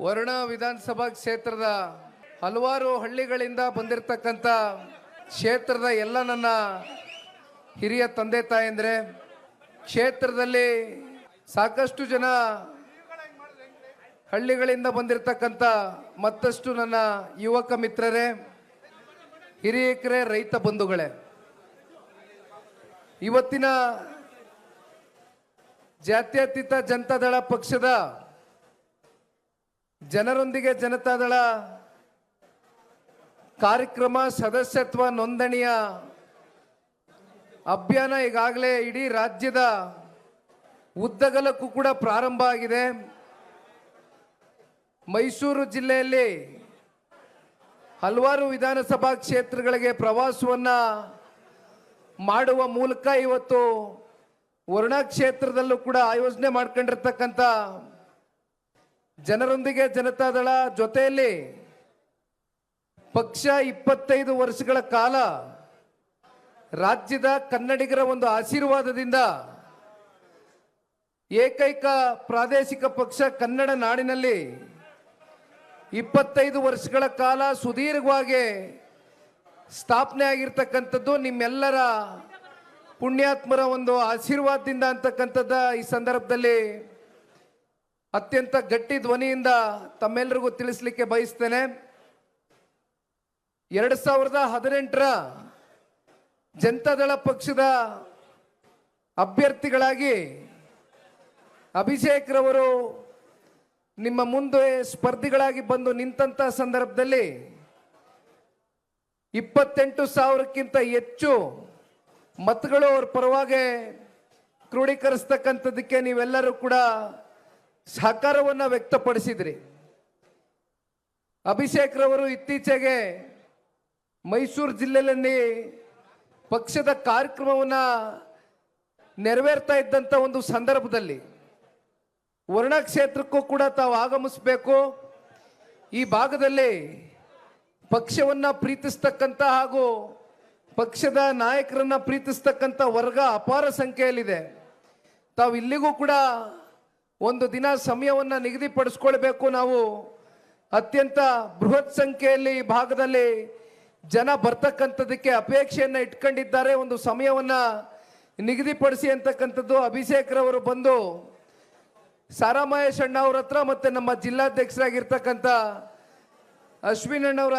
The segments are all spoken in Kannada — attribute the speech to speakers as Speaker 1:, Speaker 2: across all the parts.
Speaker 1: ವರುಣ ವಿಧಾನಸಭಾ ಕ್ಷೇತ್ರದ ಹಲವಾರು ಹಳ್ಳಿಗಳಿಂದ ಬಂದಿರತಕ್ಕಂಥ ಕ್ಷೇತ್ರದ ಎಲ್ಲ ನನ್ನ ಹಿರಿಯ ತಂದೆ ತಾಯಂದ್ರೆ, ಕ್ಷೇತ್ರದಲ್ಲಿ ಸಾಕಷ್ಟು ಜನ ಹಳ್ಳಿಗಳಿಂದ ಬಂದಿರತಕ್ಕಂಥ ಮತ್ತಷ್ಟು ನನ್ನ ಯುವಕ ಮಿತ್ರರೇ, ಹಿರಿಯಕರೇ, ರೈತ ಬಂಧುಗಳೇ, ಇವತ್ತಿನ ಜಾತ್ಯತೀತ ಜನತಾದಳ ಪಕ್ಷದ ಜನರೊಂದಿಗೆ ಜನತಾದಳ ಕಾರ್ಯಕ್ರಮ ಸದಸ್ಯತ್ವ ನೋಂದಣಿಯ ಅಭಿಯಾನ ಈಗಾಗಲೇ ಇಡೀ ರಾಜ್ಯದ ಉದ್ದಗಲಕ್ಕೂ ಕೂಡ ಪ್ರಾರಂಭ ಆಗಿದೆ. ಮೈಸೂರು ಜಿಲ್ಲೆಯಲ್ಲಿ ಹಲವಾರು ವಿಧಾನಸಭಾ ಕ್ಷೇತ್ರಗಳಿಗೆ ಪ್ರವಾಸವನ್ನ ಮಾಡುವ ಮೂಲಕ ಇವತ್ತು ವರುಣ ಕ್ಷೇತ್ರದಲ್ಲೂ ಕೂಡ ಆಯೋಜನೆ ಮಾಡ್ಕೊಂಡಿರ್ತಕ್ಕಂಥ ಜನರೊಂದಿಗೆ ಜನತಾದಳ ಜೊತೆಯಲ್ಲಿ ಪಕ್ಷ 25 ವರ್ಷಗಳ ಕಾಲ ರಾಜ್ಯದ ಕನ್ನಡಿಗರ ಒಂದು ಆಶೀರ್ವಾದದಿಂದ ಏಕೈಕ ಪ್ರಾದೇಶಿಕ ಪಕ್ಷ ಕನ್ನಡ ನಾಡಿನಲ್ಲಿ 25 ವರ್ಷಗಳ ಕಾಲ ಸುದೀರ್ಘವಾಗಿ ಸ್ಥಾಪನೆ ಆಗಿರ್ತಕ್ಕಂಥದ್ದು ನಿಮ್ಮೆಲ್ಲರ ಪುಣ್ಯಾತ್ಮರ ಒಂದು ಆಶೀರ್ವಾದದಿಂದ ಅಂತಕ್ಕಂಥದ್ದ ಈ ಸಂದರ್ಭದಲ್ಲಿ ಅತ್ಯಂತ ಗಟ್ಟಿ ಧ್ವನಿಯಿಂದ ತಮ್ಮೆಲ್ಲರಿಗೂ ತಿಳಿಸಲಿಕ್ಕೆ ಬಯಸ್ತೇನೆ. 2018ರ ಜನತಾದಳ ಪಕ್ಷದ ಅಭ್ಯರ್ಥಿಗಳಾಗಿ ಅಭಿಷೇಕ್ ರವರು ನಿಮ್ಮ ಮುಂದೆ ಸ್ಪರ್ಧಿಗಳಾಗಿ ಬಂದು ನಿಂತ ಸಂದರ್ಭದಲ್ಲಿ 28,000ಕ್ಕಿಂತ ಹೆಚ್ಚು ಮತಗಳು ಅವ್ರ ಪರವಾಗಿ ಕ್ರೋಢೀಕರಿಸ್ತಕ್ಕಂಥದ್ದಕ್ಕೆ ನೀವೆಲ್ಲರೂ ಕೂಡ ಸಹಕಾರವನ್ನು ವ್ಯಕ್ತಪಡಿಸಿದ್ರಿ. ಅಭಿಷೇಕ್ ರವರು ಇತ್ತೀಚೆಗೆ ಮೈಸೂರು ಜಿಲ್ಲೆಯಲ್ಲಿ ಪಕ್ಷದ ಕಾರ್ಯಕ್ರಮವನ್ನು ನೆರವೇರ್ತಾ ಇದ್ದಂಥ ಒಂದು ಸಂದರ್ಭದಲ್ಲಿ ವರುಣ ಕ್ಷೇತ್ರಕ್ಕೂ ಕೂಡ ತಾವು ಆಗಮಿಸಬೇಕು, ಈ ಭಾಗದಲ್ಲಿ ಪಕ್ಷವನ್ನು ಪ್ರೀತಿಸ್ತಕ್ಕಂಥ ಹಾಗೂ ಪಕ್ಷದ ನಾಯಕರನ್ನ ಪ್ರೀತಿಸ್ತಕ್ಕಂಥ ವರ್ಗ ಅಪಾರ ಸಂಖ್ಯೆಯಲ್ಲಿದೆ. ತಾವು ಇಲ್ಲಿಗೂ ಕೂಡ ಒಂದು ದಿನ ಸಮಯವನ್ನು ನಿಗದಿಪಡಿಸ್ಕೊಳ್ಬೇಕು. ನಾವು ಅತ್ಯಂತ ಬೃಹತ್ ಸಂಖ್ಯೆಯಲ್ಲಿ ಈ ಭಾಗದಲ್ಲಿ ಜನ ಬರ್ತಕ್ಕಂಥದಕ್ಕೆ ಅಪೇಕ್ಷೆಯನ್ನು ಇಟ್ಕೊಂಡಿದ್ದಾರೆ. ಒಂದು ಸಮಯವನ್ನು ನಿಗದಿಪಡಿಸಿ ಅಂತಕ್ಕಂಥದ್ದು ಅಭಿಷೇಕ್ ರವರು ಬಂದು ಸಾರಾ ಮಹೇಶ್ ಅಣ್ಣ ಅವ್ರ ಹತ್ರ ಮತ್ತೆ ನಮ್ಮ ಜಿಲ್ಲಾಧ್ಯಕ್ಷರಾಗಿರ್ತಕ್ಕಂಥ ಅಶ್ವಿನ್ ಅಣ್ಣವರ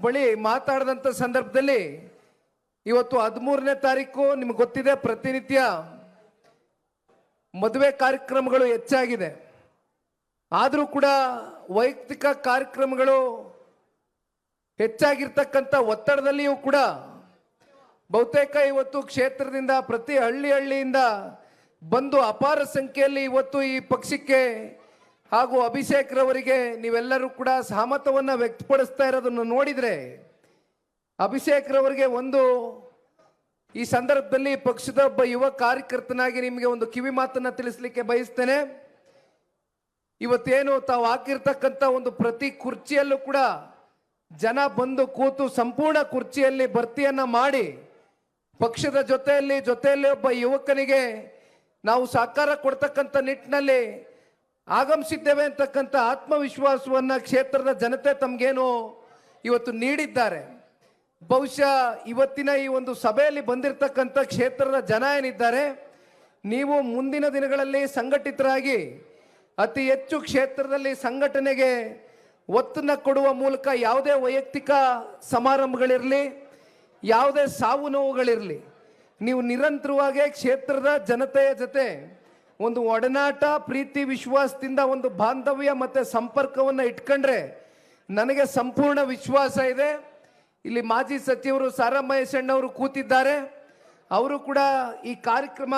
Speaker 1: ಬಳಿ ಮಾತಾಡಿದಂಥ ಸಂದರ್ಭದಲ್ಲಿ ಇವತ್ತು 13ನೇ ತಾರೀಕು ನಿಮ್ಗೆ ಗೊತ್ತಿದೆ, ಪ್ರತಿನಿತ್ಯ ಮದುವೆ ಕಾರ್ಯಕ್ರಮಗಳು ಹೆಚ್ಚಾಗಿದೆ. ಆದರೂ ಕೂಡ ವೈಯಕ್ತಿಕ ಕಾರ್ಯಕ್ರಮಗಳು ಹೆಚ್ಚಾಗಿರ್ತಕ್ಕಂಥ ಒತ್ತಡದಲ್ಲಿಯೂ ಕೂಡ ಬಹುತೇಕ ಇವತ್ತು ಕ್ಷೇತ್ರದಿಂದ ಪ್ರತಿ ಹಳ್ಳಿಯಿಂದ ಬಂದು ಅಪಾರ ಸಂಖ್ಯೆಯಲ್ಲಿ ಇವತ್ತು ಈ ಪಕ್ಷಕ್ಕೆ ಹಾಗೂ ಅಭಿಷೇಕ್ ರವರಿಗೆ ನೀವೆಲ್ಲರೂ ಕೂಡ ಸಹಮತವನ್ನು ವ್ಯಕ್ತಪಡಿಸ್ತಾ ಇರೋದನ್ನು ನೋಡಿದರೆ ಅಭಿಷೇಕ್ ರವರಿಗೆ ಒಂದು ಈ ಸಂದರ್ಭದಲ್ಲಿ ಪಕ್ಷದ ಒಬ್ಬ ಯುವ ಕಾರ್ಯಕರ್ತನಾಗಿ ನಿಮಗೆ ಒಂದು ಕಿವಿ ಮಾತನ್ನು ತಿಳಿಸ್ಲಿಕ್ಕೆ ಬಯಸ್ತೇನೆ. ಇವತ್ತೇನು ತಾವು ಹಾಕಿರ್ತಕ್ಕಂಥ ಒಂದು ಪ್ರತಿ ಕುರ್ಚಿಯಲ್ಲೂ ಕೂಡ ಜನ ಬಂದು ಕೂತು ಸಂಪೂರ್ಣ ಕುರ್ಚಿಯಲ್ಲಿ ಭರ್ತಿಯನ್ನ ಮಾಡಿ ಪಕ್ಷದ ಜೊತೆಯಲ್ಲಿ ಒಬ್ಬ ಯುವಕನಿಗೆ ನಾವು ಸಹಕಾರ ಕೊಡ್ತಕ್ಕಂಥ ನಿಟ್ಟಿನಲ್ಲಿ ಆಗಮಿಸಿದ್ದೇವೆ ಅಂತಕ್ಕಂಥ ಆತ್ಮವಿಶ್ವಾಸವನ್ನ ಕ್ಷೇತ್ರದ ಜನತೆ ತಮಗೇನು ಇವತ್ತು ನೀಡಿದ್ದಾರೆ. ಬಹುಶಃ ಇವತ್ತಿನ ಈ ಒಂದು ಸಭೆಯಲ್ಲಿ ಬಂದಿರತಕ್ಕಂಥ ಕ್ಷೇತ್ರದ ಜನ ಏನಿದ್ದಾರೆ, ನೀವು ಮುಂದಿನ ದಿನಗಳಲ್ಲಿ ಸಂಘಟಿತರಾಗಿ ಅತಿ ಹೆಚ್ಚು ಕ್ಷೇತ್ರದಲ್ಲಿ ಸಂಘಟನೆಗೆ ಒತ್ತನ್ನು ಕೊಡುವ ಮೂಲಕ ಯಾವುದೇ ವೈಯಕ್ತಿಕ ಸಮಾರಂಭಗಳಿರಲಿ, ಯಾವುದೇ ಸಾವು ನೋವುಗಳಿರಲಿ, ನೀವು ನಿರಂತರವಾಗಿ ಕ್ಷೇತ್ರದ ಜನತೆಯ ಜೊತೆ ಒಂದು ಒಡನಾಟ, ಪ್ರೀತಿ, ವಿಶ್ವಾಸದಿಂದ ಒಂದು ಬಾಂಧವ್ಯ ಮತ್ತು ಸಂಪರ್ಕವನ್ನು ಇಟ್ಕೊಂಡ್ರೆ ನನಗೆ ಸಂಪೂರ್ಣ ವಿಶ್ವಾಸ ಇದೆ. ಇಲ್ಲಿ ಮಾಜಿ ಸಚಿವರು ಸಾರಾ ಮಹೇಶ್ ಅಣ್ಣವರು ಕೂತಿದ್ದಾರೆ. ಅವರು ಕೂಡ ಈ ಕಾರ್ಯಕ್ರಮ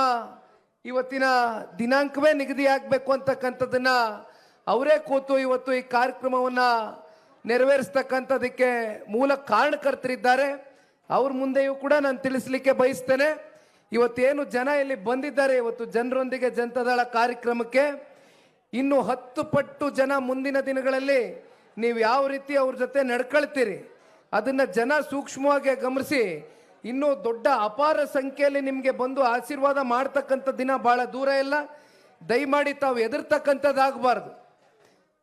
Speaker 1: ಇವತ್ತಿನ ದಿನಾಂಕವೇ ನಿಗದಿ ಆಗಬೇಕು ಅಂತಕ್ಕಂಥದ್ದನ್ನ ಅವರೇ ಕೂತು ಇವತ್ತು ಈ ಕಾರ್ಯಕ್ರಮವನ್ನು ನೆರವೇರಿಸ್ತಕ್ಕಂಥದಕ್ಕೆ ಮೂಲ ಕಾರಣಕರ್ತರಿದ್ದಾರೆ. ಅವ್ರ ಮುಂದೆಯೂ ಕೂಡ ನಾನು ತಿಳಿಸ್ಲಿಕ್ಕೆ ಬಯಸ್ತೇನೆ. ಇವತ್ತೇನು ಜನ ಇಲ್ಲಿ ಬಂದಿದ್ದಾರೆ ಇವತ್ತು ಜನರೊಂದಿಗೆ ಜನತಾದಳ ಕಾರ್ಯಕ್ರಮಕ್ಕೆ, ಇನ್ನು 10 ಪಟ್ಟು ಜನ ಮುಂದಿನ ದಿನಗಳಲ್ಲಿ ನೀವು ಯಾವ ರೀತಿ ಅವ್ರ ಜೊತೆ ನಡ್ಕೊಳ್ತೀರಿ ಅದನ್ನು ಜನ ಸೂಕ್ಷ್ಮವಾಗಿ ಗಮನಿಸಿ ಇನ್ನೂ ದೊಡ್ಡ ಅಪಾರ ಸಂಖ್ಯೆಯಲ್ಲಿ ನಿಮಗೆ ಬಂದು ಆಶೀರ್ವಾದ ಮಾಡ್ತಕ್ಕಂಥ ದಿನ ಭಾಳ ದೂರ ಇಲ್ಲ. ದಯಮಾಡಿ ತಾವು ಹೆದರ್ತಕ್ಕಂಥದ್ದಾಗಬಾರ್ದು.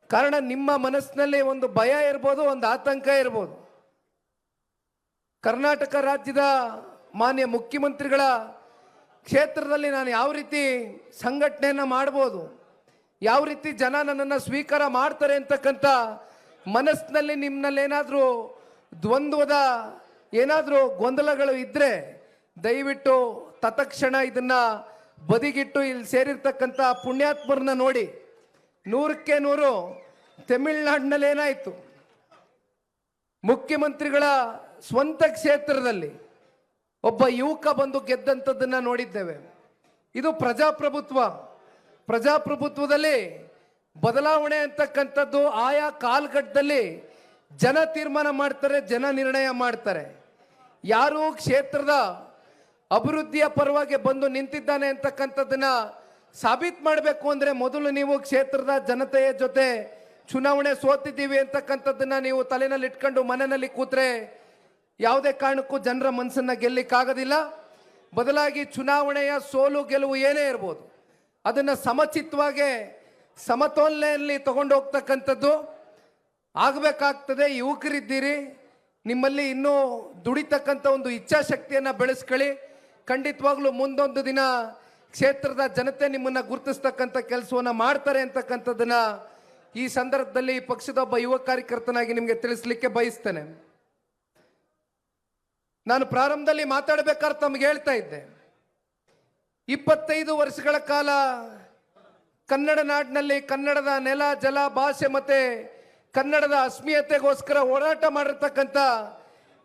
Speaker 1: ಕಾರಣ ನಿಮ್ಮ ಮನಸ್ಸಿನಲ್ಲಿ ಒಂದು ಭಯ ಇರ್ಬೋದು, ಒಂದು ಆತಂಕ ಇರ್ಬೋದು. ಕರ್ನಾಟಕ ರಾಜ್ಯದ ಮಾನ್ಯ ಮುಖ್ಯಮಂತ್ರಿಗಳ ಕ್ಷೇತ್ರದಲ್ಲಿ ನಾನು ಯಾವ ರೀತಿ ಸಂಘಟನೆಯನ್ನು ಮಾಡ್ಬೋದು, ಯಾವ ರೀತಿ ಜನ ನನ್ನನ್ನು ಸ್ವೀಕಾರ ಮಾಡ್ತಾರೆ ಅಂತಕ್ಕಂಥ ಮನಸ್ಸಿನಲ್ಲಿ ನಿಮ್ಮಲ್ಲಿ ಏನಾದರೂ ದ್ವಂದ್ವದ ಏನಾದರೂ ಗೊಂದಲಗಳು ಇದ್ದರೆ ದಯವಿಟ್ಟು ತತ್ಕ್ಷಣ ಇದನ್ನ ಬದಿಗಿಟ್ಟು ಇಲ್ಲಿ ಸೇರಿರ್ತಕ್ಕಂಥ ಪುಣ್ಯಾತ್ಮರನ್ನ ನೋಡಿ. 100ಕ್ಕೆ 100 ತಮಿಳುನಾಡಿನಲ್ಲಿ ಏನಾಯಿತು, ಮುಖ್ಯಮಂತ್ರಿಗಳ ಸ್ವಂತ ಕ್ಷೇತ್ರದಲ್ಲಿ ಒಬ್ಬ ಯುವಕ ಬಂದು ಗೆದ್ದಂಥದ್ದನ್ನು ನೋಡಿದ್ದೇವೆ. ಇದು ಪ್ರಜಾಪ್ರಭುತ್ವದಲ್ಲಿ ಬದಲಾವಣೆ ಅಂತಕ್ಕಂಥದ್ದು ಆಯಾ ಕಾಲಘಟ್ಟದಲ್ಲಿ ಜನ ತೀರ್ಮಾನ ಮಾಡ್ತಾರೆ, ಜನ ನಿರ್ಣಯ ಮಾಡ್ತಾರೆ. ಯಾರು ಕ್ಷೇತ್ರದ ಅಭಿವೃದ್ಧಿಯ ಪರವಾಗಿ ಬಂದು ನಿಂತಿದ್ದಾನೆ ಅಂತಕ್ಕಂಥದ್ದನ್ನ ಸಾಬೀತು ಮಾಡಬೇಕು ಅಂದರೆ ಮೊದಲು ನೀವು ಕ್ಷೇತ್ರದ ಜನತೆಯ ಜೊತೆ ಚುನಾವಣೆ ಸೋತಿದ್ದೀವಿ ಅಂತಕ್ಕಂಥದ್ದನ್ನ ನೀವು ತಲೆನಲ್ಲಿ ಇಟ್ಕೊಂಡು ಮನೆಯಲ್ಲಿ ಕೂತ್ರೆ ಯಾವುದೇ ಕಾರಣಕ್ಕೂ ಜನರ ಮನಸ್ಸನ್ನ ಗೆಲ್ಲಿಕ್ಕಾಗೋದಿಲ್ಲ. ಬದಲಾಗಿ ಚುನಾವಣೆಯ ಸೋಲು ಗೆಲುವು ಏನೇ ಇರ್ಬೋದು ಅದನ್ನು ಸಮಚಿತ್ತವಾಗಿ ಸಮತೋಲನೆಯಲ್ಲಿ ತಗೊಂಡು ಹೋಗ್ತಕ್ಕಂಥದ್ದು ಆಗಬೇಕಾಗ್ತದೆ. ಯುವಕರಿದ್ದೀರಿ, ನಿಮ್ಮಲ್ಲಿ ಇನ್ನೂ ದುಡಿತಕ್ಕಂಥ ಒಂದು ಇಚ್ಛಾಶಕ್ತಿಯನ್ನು ಬೆಳೆಸ್ಕೊಳ್ಳಿ. ಖಂಡಿತವಾಗ್ಲೂ ಮುಂದೊಂದು ದಿನ ಕ್ಷೇತ್ರದ ಜನತೆ ನಿಮ್ಮನ್ನು ಗುರುತಿಸ್ತಕ್ಕಂಥ ಕೆಲಸವನ್ನು ಮಾಡ್ತಾರೆ ಅಂತಕ್ಕಂಥದ್ದನ್ನ ಈ ಸಂದರ್ಭದಲ್ಲಿ ಪಕ್ಷದ ಒಬ್ಬ ಯುವ ಕಾರ್ಯಕರ್ತನಾಗಿ ನಿಮಗೆ ತಿಳಿಸ್ಲಿಕ್ಕೆ ಬಯಸ್ತೇನೆ. ನಾನು ಪ್ರಾರಂಭದಲ್ಲಿ ಮಾತಾಡಬೇಕಾದ್ರೆ ತಮಗೆ ಹೇಳ್ತಾ ಇದ್ದೆ, 25 ವರ್ಷಗಳ ಕಾಲ ಕನ್ನಡ ನಾಡಿನಲ್ಲಿ ಕನ್ನಡದ ನೆಲ ಜಲ ಭಾಷೆ ಮತ್ತೆ ಕನ್ನಡದ ಅಸ್ಮಿಯತೆಗೋಸ್ಕರ ಹೋರಾಟ ಮಾಡಿರ್ತಕ್ಕಂಥ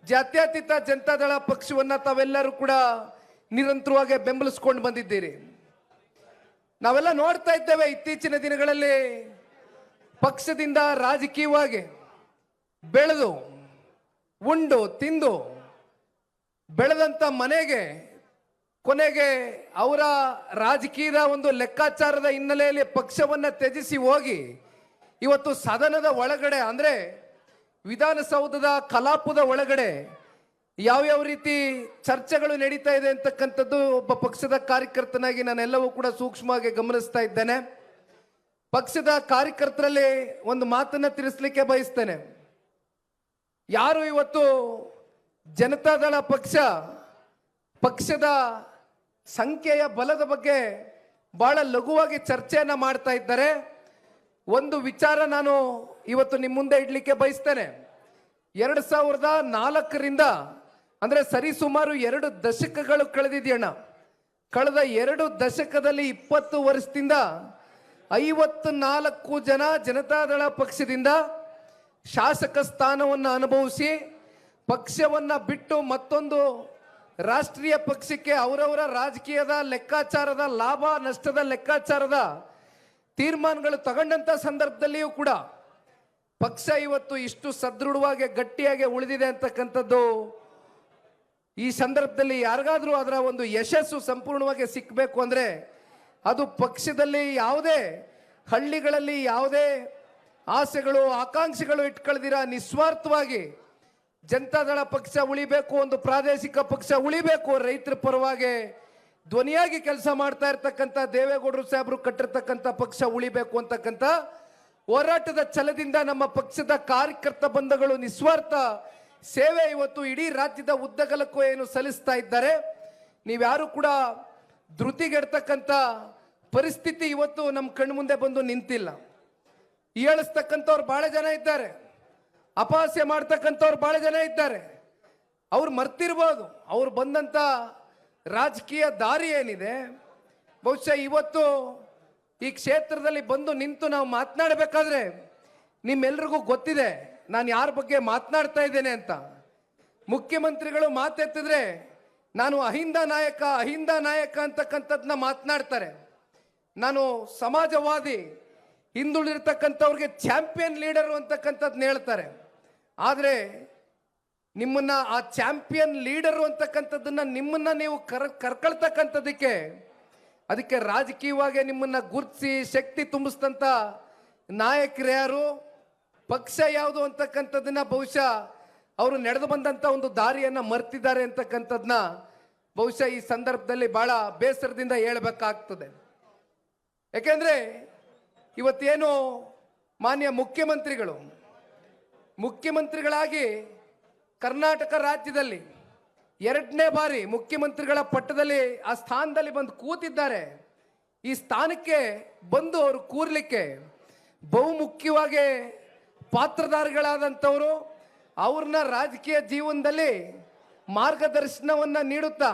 Speaker 1: ಜಾತ್ಯತೀತ ಜನತಾದಳ ಪಕ್ಷವನ್ನು ತಾವೆಲ್ಲರೂ ಕೂಡ ನಿರಂತರವಾಗಿ ಬೆಂಬಲಿಸ್ಕೊಂಡು ಬಂದಿದ್ದೀರಿ. ನಾವೆಲ್ಲ ನೋಡ್ತಾ ಇದ್ದೇವೆ ಇತ್ತೀಚಿನ ದಿನಗಳಲ್ಲಿ ಪಕ್ಷದಿಂದ ರಾಜಕೀಯವಾಗಿ ಬೆಳೆದು ಉಂಡು ತಿಂದು ಬೆಳೆದಂಥ ಮನೆಗೆ ಕೊನೆಗೆ ಅವರ ರಾಜಕೀಯದ ಒಂದು ಲೆಕ್ಕಾಚಾರದ ಹಿನ್ನೆಲೆಯಲ್ಲಿ ಪಕ್ಷವನ್ನು ತ್ಯಜಿಸಿ ಹೋಗಿ ಇವತ್ತು ಸದನದ ಒಳಗಡೆ ಅಂದರೆ ವಿಧಾನಸೌಧದ ಕಲಾಪದ ಒಳಗಡೆ ಯಾವ್ಯಾವ ರೀತಿ ಚರ್ಚೆಗಳು ನಡೀತಾ ಇದೆ ಅಂತಕ್ಕಂಥದ್ದು ಒಬ್ಬ ಪಕ್ಷದ ಕಾರ್ಯಕರ್ತನಾಗಿ ನಾನೆಲ್ಲವೂ ಕೂಡ ಸೂಕ್ಷ್ಮವಾಗಿ ಗಮನಿಸ್ತಾ ಇದ್ದೇನೆ. ಪಕ್ಷದ ಕಾರ್ಯಕರ್ತರಲ್ಲಿ ಒಂದು ಮಾತನ್ನ ತಿಳಿಸ್ಲಿಕ್ಕೆ ಬಯಸ್ತೇನೆ. ಯಾರು ಇವತ್ತು ಜನತಾದಳ ಪಕ್ಷದ ಸಂಖ್ಯೆಯ ಬಲದ ಬಗ್ಗೆ ಬಹಳ ಲಘುವಾಗಿ ಚರ್ಚೆಯನ್ನ ಮಾಡ್ತಾ ಇದ್ದಾರೆ, ಒಂದು ವಿಚಾರ ನಾನು ಇವತ್ತು ನಿಮ್ಮ ಮುಂದೆ ಇಡ್ಲಿಕ್ಕೆ ಬಯಸ್ತೇನೆ. 2004ರಿಂದ ಅಂದ್ರೆ ಸರಿಸುಮಾರು 2 ದಶಕಗಳು ಕಳೆದಿದೆಯಣ್ಣ. ಕಳೆದ 2 ದಶಕದಲ್ಲಿ 20 ವರ್ಷದಿಂದ 54 ಜನ ಜನತಾದಳ ಪಕ್ಷದಿಂದ ಶಾಸಕ ಸ್ಥಾನವನ್ನು ಅನುಭವಿಸಿ ಪಕ್ಷವನ್ನ ಬಿಟ್ಟು ಮತ್ತೊಂದು ರಾಷ್ಟ್ರೀಯ ಪಕ್ಷಕ್ಕೆ ಅವರವರ ರಾಜಕೀಯದ ಲೆಕ್ಕಾಚಾರದ ಲಾಭ ನಷ್ಟದ ಲೆಕ್ಕಾಚಾರದ ತೀರ್ಮಾನಗಳು ತಗೊಂಡಂತ ಸಂದರ್ಭದಲ್ಲಿಯೂ ಕೂಡ ಪಕ್ಷ ಇವತ್ತು ಇಷ್ಟು ಸದೃಢವಾಗಿ ಗಟ್ಟಿಯಾಗಿ ಉಳಿದಿದೆ ಅಂತಕ್ಕಂಥದ್ದು ಈ ಸಂದರ್ಭದಲ್ಲಿ ಯಾರಿಗಾದ್ರೂ ಅದರ ಒಂದು ಯಶಸ್ಸು ಸಂಪೂರ್ಣವಾಗಿ ಸಿಕ್ಕಬೇಕು ಅಂದ್ರೆ ಅದು ಪಕ್ಷದಲ್ಲಿ ಯಾವುದೇ ಹಳ್ಳಿಗಳಲ್ಲಿ ಯಾವುದೇ ಆಸೆಗಳು ಆಕಾಂಕ್ಷೆಗಳು ಇಟ್ಕೊಳ್ದಿರ ನಿಸ್ವಾರ್ಥವಾಗಿ ಜನತಾದಳ ಪಕ್ಷ ಉಳಿಬೇಕು, ಒಂದು ಪ್ರಾದೇಶಿಕ ಪಕ್ಷ ಉಳಿಬೇಕು, ರೈತರ ಪರವಾಗಿ ಧ್ವನಿಯಾಗಿ ಕೆಲಸ ಮಾಡ್ತಾ ಇರ್ತಕ್ಕಂಥ ದೇವೇಗೌಡರು ಸಾಹೇಬರು ಕಟ್ಟಿರ್ತಕ್ಕಂಥ ಪಕ್ಷ ಉಳಿಬೇಕು ಅಂತಕ್ಕಂಥ ಹೋರಾಟದ ಛಲದಿಂದ ನಮ್ಮ ಪಕ್ಷದ ಕಾರ್ಯಕರ್ತ ಬಂಧುಗಳು ನಿಸ್ವಾರ್ಥ ಸೇವೆ ಇವತ್ತು ಇಡೀ ರಾಜ್ಯದ ಉದ್ದಗಲಕ್ಕೂ ಏನು ಸಲ್ಲಿಸ್ತಾ ಇದ್ದಾರೆ. ನೀವ್ಯಾರು ಕೂಡ ಧೃತಿಗೆಡ್ತಕ್ಕಂಥ ಪರಿಸ್ಥಿತಿ ಇವತ್ತು ನಮ್ಮ ಕಣ್ಣು ಮುಂದೆ ಬಂದು ನಿಂತಿಲ್ಲ. ಹೀಯಾಳಿಸ್ತಕ್ಕಂಥವ್ರು ಬಹಳ ಜನ ಇದ್ದಾರೆ, ಅಪಹಾಸ್ಯ ಮಾಡ್ತಕ್ಕಂಥವ್ರು ಬಹಳ ಜನ ಇದ್ದಾರೆ. ಅವ್ರು ಮರ್ತಿರ್ಬೋದು ಅವ್ರು ಬಂದಂಥ ರಾಜಕೀಯ ದಾರಿ ಏನಿದೆ. ಬಹುಶಃ ಇವತ್ತು ಈ ಕ್ಷೇತ್ರದಲ್ಲಿ ಬಂದು ನಿಂತು ನಾವು ಮಾತನಾಡಬೇಕಾದ್ರೆ ನಿಮ್ಮೆಲ್ರಿಗೂ ಗೊತ್ತಿದೆ ನಾನು ಯಾರ ಬಗ್ಗೆ ಮಾತನಾಡ್ತಾ ಇದ್ದೇನೆ ಅಂತ. ಮುಖ್ಯಮಂತ್ರಿಗಳು ಮಾತೆತ್ತಿದ್ರೆ ನಾನು ಅಹಿಂದ ನಾಯಕ ಅಂತಕ್ಕಂಥದ್ದನ್ನ ಮಾತನಾಡ್ತಾರೆ. ನಾನು ಸಮಾಜವಾದಿ, ಹಿಂದುಳಿರ್ತಕ್ಕಂಥವ್ರಿಗೆ ಚಾಂಪಿಯನ್ ಲೀಡರ್ ಅಂತಕ್ಕಂಥದ್ದನ್ನ ಹೇಳ್ತಾರೆ. ಆದರೆ ನಿಮ್ಮನ್ನ ಆ ಚಾಂಪಿಯನ್ ಲೀಡರ್ ಅಂತಕ್ಕಂಥದ್ದನ್ನ ನಿಮ್ಮನ್ನ ನೀವು ಕರ್ಕೊಳ್ತಕ್ಕಂಥದ್ದಕ್ಕೆ ಅದಕ್ಕೆ ರಾಜಕೀಯವಾಗಿ ನಿಮ್ಮನ್ನ ಗುರುತಿಸಿ ಶಕ್ತಿ ತುಂಬಿಸಿದಂಥ ನಾಯಕರು ಯಾರು, ಪಕ್ಷ ಯಾವುದು ಅಂತಕ್ಕಂಥದ್ದನ್ನ ಬಹುಶಃ ಅವರು ನಡೆದು ಬಂದಂಥ ಒಂದು ದಾರಿಯನ್ನ ಮರ್ತಿದ್ದಾರೆ ಅಂತಕ್ಕಂಥದ್ದನ್ನ ಬಹುಶಃ ಈ ಸಂದರ್ಭದಲ್ಲಿ ಬಹಳ ಬೇಸರದಿಂದ ಹೇಳಬೇಕಾಗ್ತದೆ. ಯಾಕೆಂದ್ರೆ ಇವತ್ತೇನು ಮಾನ್ಯ ಮುಖ್ಯಮಂತ್ರಿಗಳಾಗಿ ಕರ್ನಾಟಕ ರಾಜ್ಯದಲ್ಲಿ 2ನೇ ಬಾರಿ ಮುಖ್ಯಮಂತ್ರಿಗಳ ಪಟ್ಟದಲ್ಲಿ ಆ ಸ್ಥಾನದಲ್ಲಿ ಬಂದು ಕೂತಿದ್ದಾರೆ. ಈ ಸ್ಥಾನಕ್ಕೆ ಬಂದು ಅವರು ಕೂರ್ಲಿಕ್ಕೆ ಬಹುಮುಖ್ಯವಾಗಿ ಪಾತ್ರಧಾರಿಗಳಾದಂಥವರು ಅವ್ರನ್ನ ರಾಜಕೀಯ ಜೀವನದಲ್ಲಿ ಮಾರ್ಗದರ್ಶನವನ್ನ ನೀಡುತ್ತಾ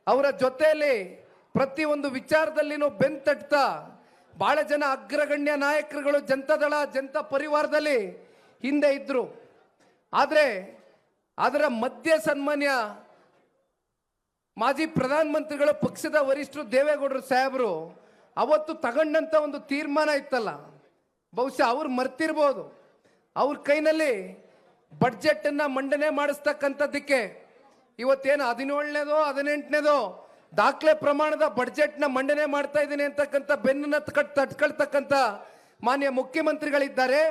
Speaker 1: ಅವರ ಜೊತೆಯಲ್ಲಿ ಪ್ರತಿಯೊಂದು ವಿಚಾರದಲ್ಲಿನೂ ಬೆಂತಟ್ತಾ ಬಹಳ ಜನ ಅಗ್ರಗಣ್ಯ ನಾಯಕರುಗಳು ಜನತಾ ಪರಿವಾರದಲ್ಲಿ ಹಿಂದೆ ಇದ್ರು. ಆದರೆ ಅದರ ಮಧ್ಯೆ ಸನ್ಮಾನ್ಯ ಮಾಜಿ ಪ್ರಧಾನಮಂತ್ರಿಗಳು ಪಕ್ಷದ ವರಿಷ್ಠರು ದೇವೇಗೌಡರು ಸಾಹೇಬರು ಅವತ್ತು ತಗೊಂಡಂತ ಒಂದು ತೀರ್ಮಾನ ಇತ್ತಲ್ಲ, ಬಹುಶಃ ಅವ್ರು ಮರ್ತಿರ್ಬೋದು. ಅವ್ರ ಕೈನಲ್ಲಿ ಬಡ್ಜೆಟ್ ಅನ್ನ ಮಂಡನೆ ಮಾಡಿಸ್ತಕ್ಕಂಥದ್ದಕ್ಕೆ ಇವತ್ತೇನು 17ನೇದೋ 18ನೇದೋ ದಾಖಲೆ ಪ್ರಮಾಣದ ಬಡ್ಜೆಟ್ ನ ಮಂಡನೆ ಮಾಡ್ತಾ ಇದ್ದೀನಿ ಅಂತಕ್ಕಂಥ ಬೆನ್ನನ್ನ ತಟ್ಕೊಳ್ತಕ್ಕಂಥ ಮಾನ್ಯ ಮುಖ್ಯಮಂತ್ರಿಗಳಿದ್ದಾರೆ.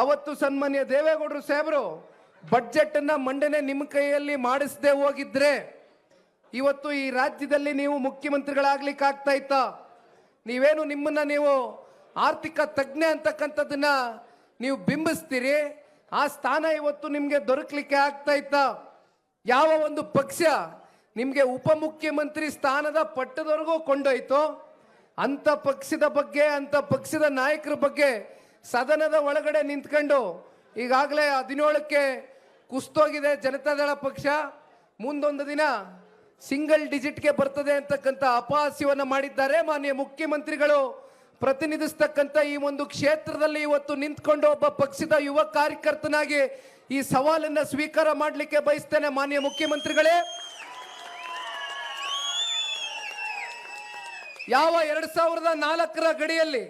Speaker 1: ಅವತ್ತು ಸನ್ಮಾನ್ಯ ದೇವೇಗೌಡರು ಸಾಹೇಬರು ಬಡ್ಜೆಟ್ ಅನ್ನ ಮಂಡನೆ ನಿಮ್ಮ ಕೈಯಲ್ಲಿ ಮಾಡಿಸದೆ ಹೋಗಿದ್ರೆ ಇವತ್ತು ಈ ರಾಜ್ಯದಲ್ಲಿ ನೀವು ಮುಖ್ಯಮಂತ್ರಿಗಳಾಗ್ಲಿಕ್ಕೆ ಆಗ್ತಾ ಇತ್ತ? ನೀವೇನು ನಿಮ್ಮನ್ನ ನೀವು ಆರ್ಥಿಕ ತಜ್ಞ ಅಂತಕ್ಕಂಥದ್ದನ್ನ ನೀವು ಬಿಂಬಿಸ್ತೀರಿ, ಆ ಸ್ಥಾನ ಇವತ್ತು ನಿಮ್ಗೆ ದೊರಕಲಿಕ್ಕೆ ಆಗ್ತಾ ಇತ್ತ? ಯಾವ ಒಂದು ಪಕ್ಷ ನಿಮ್ಗೆ ಉಪಮುಖ್ಯಮಂತ್ರಿ ಸ್ಥಾನದ ಪಟ್ಟದವರೆಗೂ ಕೊಂಡೊಯ್ತು, ಅಂತ ಪಕ್ಷದ ಬಗ್ಗೆ ಅಂತ ಪಕ್ಷದ ನಾಯಕರ ಬಗ್ಗೆ ಸದನದ ಒಳಗಡೆ ನಿಂತ್ಕೊಂಡು ಈಗಾಗಲೇ 17ಕ್ಕೆ ಕುಸ್ತೋಗಿದೆ ಜನತಾದಳ ಪಕ್ಷ, ಮುಂದೊಂದು ದಿನ ಸಿಂಗಲ್ ಡಿಜಿಟ್ಗೆ ಬರ್ತದೆ ಅಂತಕ್ಕಂಥ ಅಪಹಾಸ್ಯವನ್ನ ಮಾಡಿದ್ದಾರೆ. ಮಾನ್ಯ ಮುಖ್ಯಮಂತ್ರಿಗಳು ಪ್ರತಿನಿಧಿಸ್ತಕ್ಕಂಥ ಈ ಒಂದು ಕ್ಷೇತ್ರದಲ್ಲಿ ಇವತ್ತು ನಿಂತ್ಕೊಂಡು ಒಬ್ಬ ಪಕ್ಷದ ಯುವ ಕಾರ್ಯಕರ್ತನಾಗಿ ಈ ಸವಾಲನ್ನ ಸ್ವೀಕಾರ ಮಾಡಲಿಕ್ಕೆ ಬಯಸ್ತೇನೆ. ಮಾನ್ಯ ಮುಖ್ಯಮಂತ್ರಿಗಳೇ, ಯಾವ 2004ರ ಗಡಿಯಲ್ಲಿ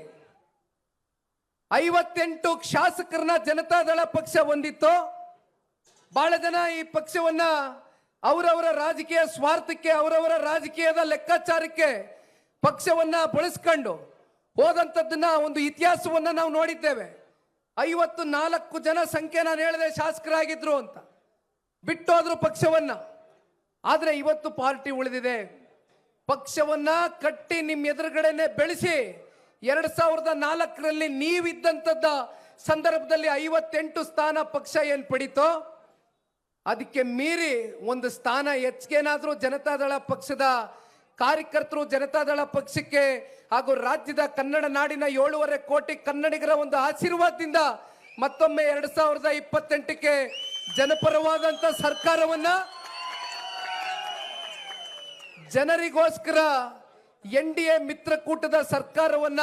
Speaker 1: 58 ಶಾಸಕರನ್ನ ಜನತಾದಳ ಪಕ್ಷ ಹೊಂದಿತ್ತು, ಬಹಳ ಜನ ಈ ಪಕ್ಷವನ್ನ ಅವರವರ ರಾಜಕೀಯ ಸ್ವಾರ್ಥಕ್ಕೆ ಅವರವರ ರಾಜಕೀಯದ ಲೆಕ್ಕಾಚಾರಕ್ಕೆ ಪಕ್ಷವನ್ನ ಬಳಸ್ಕೊಂಡು ಹೋದಂಥದ್ದನ್ನ ಒಂದು ಇತಿಹಾಸವನ್ನ ನಾವು ನೋಡಿದ್ದೇವೆ. 54 ಜನ ಸಂಖ್ಯೆ ನಾನು ಹೇಳಿದೆ ಶಾಸಕರಾಗಿದ್ರು ಅಂತ ಬಿಟ್ಟೋದ್ರು ಪಕ್ಷವನ್ನ. ಆದ್ರೆ ಇವತ್ತು ಪಾರ್ಟಿ ಉಳಿದಿದೆ. ಪಕ್ಷವನ್ನ ಕಟ್ಟಿ ನಿಮ್ಮ ಎದುರುಗಡೆನೆ ಬೆಳೆಸಿ 2004ರಲ್ಲಿ ನೀವಿದ್ದಂಥದ್ದ ಸಂದರ್ಭದಲ್ಲಿ 58 ಸ್ಥಾನ ಪಕ್ಷ ಏನ್ ಪಡೀತೋ ಅದಕ್ಕೆ ಮೀರಿ ಒಂದು ಸ್ಥಾನ ಹೆಚ್ಚಿಗೆನಾದ್ರೂ ಜನತಾದಳ ಪಕ್ಷದ ಕಾರ್ಯಕರ್ತರು ಜನತಾದಳ ಪಕ್ಷಕ್ಕೆ ಹಾಗೂ ರಾಜ್ಯದ ಕನ್ನಡ ನಾಡಿನ 7.5 ಕೋಟಿ ಕನ್ನಡಿಗರ ಒಂದು ಆಶೀರ್ವಾದದಿಂದ ಮತ್ತೊಮ್ಮೆ 2028ಕ್ಕೆ ಜನಪರವಾದಂತ ಸರ್ಕಾರವನ್ನ ಜನರಿಗೋಸ್ಕರ NDA ಮಿತ್ರಕೂಟದ ಸರ್ಕಾರವನ್ನ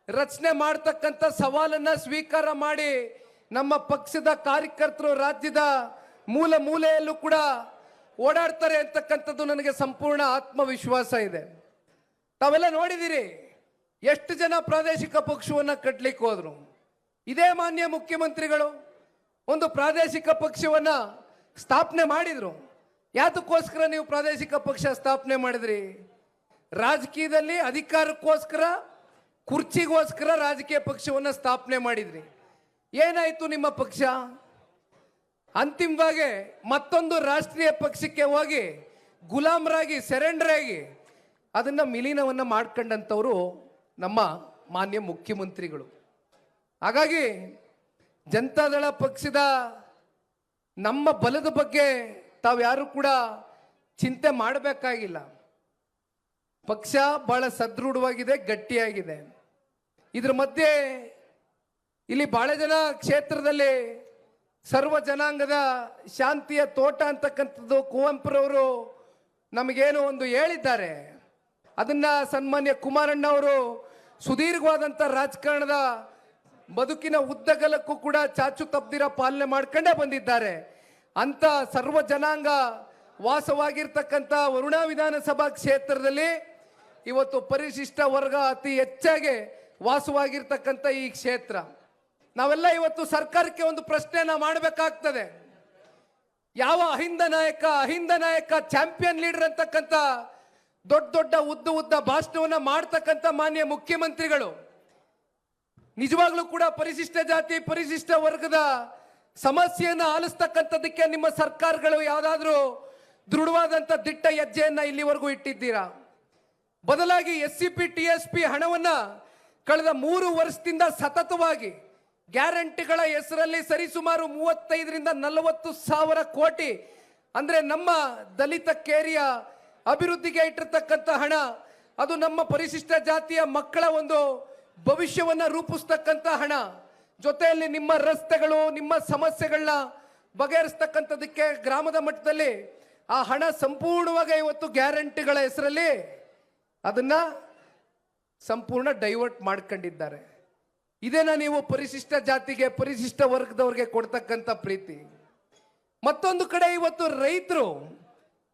Speaker 1: ರಚನೆ ಮಾಡತಕ್ಕಂಥ ಸವಾಲನ್ನ ಸ್ವೀಕಾರ ಮಾಡಿ ನಮ್ಮ ಪಕ್ಷದ ಕಾರ್ಯಕರ್ತರು ರಾಜ್ಯದ ಮೂಲ ಮೂಲೆಯಲ್ಲೂ ಕೂಡ ಓಡಾಡ್ತಾರೆ ಅಂತಕ್ಕಂಥದ್ದು ನನಗೆ ಸಂಪೂರ್ಣ ಆತ್ಮವಿಶ್ವಾಸ ಇದೆ. ತಾವೆಲ್ಲ ನೋಡಿದಿರಿ ಎಷ್ಟು ಜನ ಪ್ರಾದೇಶಿಕ ಪಕ್ಷವನ್ನ ಕಟ್ಲಿಕ್ಕೆ ಹೋದ್ರು. ಇದೇ ಮಾನ್ಯ ಮುಖ್ಯಮಂತ್ರಿಗಳು ಒಂದು ಪ್ರಾದೇಶಿಕ ಪಕ್ಷವನ್ನ ಸ್ಥಾಪನೆ ಮಾಡಿದ್ರು. ಯಾತಕ್ಕೋಸ್ಕರ ನೀವು ಪ್ರಾದೇಶಿಕ ಪಕ್ಷ ಸ್ಥಾಪನೆ ಮಾಡಿದ್ರಿ? ರಾಜಕೀಯದಲ್ಲಿ ಅಧಿಕಾರಕ್ಕೋಸ್ಕರ ಕುರ್ಚಿಗೋಸ್ಕರ ರಾಜಕೀಯ ಪಕ್ಷವನ್ನ ಸ್ಥಾಪನೆ ಮಾಡಿದ್ರಿ. ಏನಾಯ್ತು ನಿಮ್ಮ ಪಕ್ಷ? ಅಂತಿಮವಾಗಿ ಮತ್ತೊಂದು ರಾಷ್ಟ್ರೀಯ ಪಕ್ಷಕ್ಕೆ ಹೋಗಿ ಗುಲಾಮರಾಗಿ ಸೆರೆಂಡರ್ ಆಗಿ ಅದನ್ನ ವಿಲೀನವನ್ನ ಮಾಡ್ಕೊಂಡಂಥವ್ರು ನಮ್ಮ ಮಾನ್ಯ ಮುಖ್ಯಮಂತ್ರಿಗಳು. ಹಾಗಾಗಿ ಜನತಾದಳ ಪಕ್ಷದ ನಮ್ಮ ಬಲದ ಬಗ್ಗೆ ತಾವ್ಯಾರು ಕೂಡ ಚಿಂತೆ ಮಾಡಬೇಕಾಗಿಲ್ಲ. ಪಕ್ಷ ಬಹಳ ಸದೃಢವಾಗಿದೆ, ಗಟ್ಟಿಯಾಗಿದೆ. ಇದ್ರ ಮಧ್ಯೆ ಇಲ್ಲಿ ಬಹಳ ಜನ ಕ್ಷೇತ್ರದಲ್ಲಿ ಸರ್ವ ಜನಾಂಗದ ಶಾಂತಿಯ ತೋಟ ಅಂತಕ್ಕಂಥದ್ದು ಕುವೆಂಪುರವರು ನಮಗೇನು ಒಂದು ಹೇಳಿದ್ದಾರೆ. ಅದನ್ನ ಸನ್ಮಾನ್ಯ ಕುಮಾರಣ್ಣ ಅವರು ಸುದೀರ್ಘವಾದಂಥ ರಾಜಕಾರಣದ ಬದುಕಿನ ಉದ್ದಗಲಕ್ಕೂ ಕೂಡ ಚಾಚು ತಪ್ಪದಿರ ಪಾಲನೆ ಮಾಡ್ಕೊಂಡೇ ಬಂದಿದ್ದಾರೆ. ಅಂತ ಸರ್ವ ಜನಾಂಗ ವಾಸವಾಗಿರ್ತಕ್ಕಂಥ ವರುಣಾ ವಿಧಾನಸಭಾ ಕ್ಷೇತ್ರದಲ್ಲಿ ಇವತ್ತು ಪರಿಶಿಷ್ಟ ವರ್ಗ ಅತಿ ಹೆಚ್ಚಾಗಿ ವಾಸವಾಗಿರ್ತಕ್ಕಂಥ ಈ ಕ್ಷೇತ್ರ, ನಾವೆಲ್ಲ ಇವತ್ತು ಸರ್ಕಾರಕ್ಕೆ ಒಂದು ಪ್ರಶ್ನೆನ ಮಾಡಬೇಕಾಗ್ತದೆ. ಯಾವ ಅಹಿಂದ ನಾಯಕ ಚಾಂಪಿಯನ್ ಲೀಡರ್ ಅಂತಕ್ಕಂಥ ದೊಡ್ಡ ಉದ್ದ ಭಾಷಣವನ್ನ ಮಾಡ್ತಕ್ಕಂಥ ಮಾನ್ಯ ಮುಖ್ಯಮಂತ್ರಿಗಳು ನಿಜವಾಗ್ಲೂ ಕೂಡ ಪರಿಶಿಷ್ಟ ಜಾತಿ ಪರಿಶಿಷ್ಟ ವರ್ಗದ ಸಮಸ್ಯೆಯನ್ನು ಆಲಿಸ್ತಕ್ಕಂಥದ್ದಕ್ಕೆ ನಿಮ್ಮ ಸರ್ಕಾರಗಳು ಯಾವ್ದಾದ್ರೂ ದೃಢವಾದಂತ ದಿಟ್ಟ ಹೆಜ್ಜೆಯನ್ನ ಇಲ್ಲಿವರೆಗೂ ಇಟ್ಟಿದ್ದೀರಾ? ಬದಲಾಗಿ SCP TSP ಹಣವನ್ನ ಕಳೆದ 3 ವರ್ಷದಿಂದ ಸತತವಾಗಿ ಗ್ಯಾರಂಟಿಗಳ ಹೆಸರಲ್ಲಿ ಸರಿಸುಮಾರು 35-40 ಸಾವಿರ ಕೋಟಿ ಅಂದ್ರೆ ನಮ್ಮ ದಲಿತ ಕೇರಿಯ ಅಭಿವೃದ್ಧಿಗೆ ಇಟ್ಟಿರ್ತಕ್ಕಂಥ ಹಣ, ಅದು ನಮ್ಮ ಪರಿಶಿಷ್ಟ ಜಾತಿಯ ಮಕ್ಕಳ ಒಂದು ಭವಿಷ್ಯವನ್ನ ರೂಪಿಸ್ತಕ್ಕಂಥ ಹಣ, ಜೊತೆಯಲ್ಲಿ ನಿಮ್ಮ ರಸ್ತೆಗಳು, ನಿಮ್ಮ ಸಮಸ್ಯೆಗಳನ್ನ ಬಗೆಹರಿಸ್ತಕ್ಕಂಥದಕ್ಕೆ ಗ್ರಾಮದ ಮಟ್ಟದಲ್ಲಿ ಆ ಹಣ ಸಂಪೂರ್ಣವಾಗಿ ಇವತ್ತು ಗ್ಯಾರಂಟಿಗಳ ಹೆಸರಲ್ಲಿ ಅದನ್ನ ಸಂಪೂರ್ಣ ಡೈವರ್ಟ್ ಮಾಡ್ಕೊಂಡಿದ್ದಾರೆ. ಇದೇನಾ ನೀವು ಪರಿಶಿಷ್ಟ ಜಾತಿಗೆ, ಪರಿಶಿಷ್ಟ ವರ್ಗದವ್ರಿಗೆ ಕೊಡ್ತಕ್ಕಂಥ ಪ್ರೀತಿ? ಮತ್ತೊಂದು ಕಡೆ ಇವತ್ತು ರೈತರು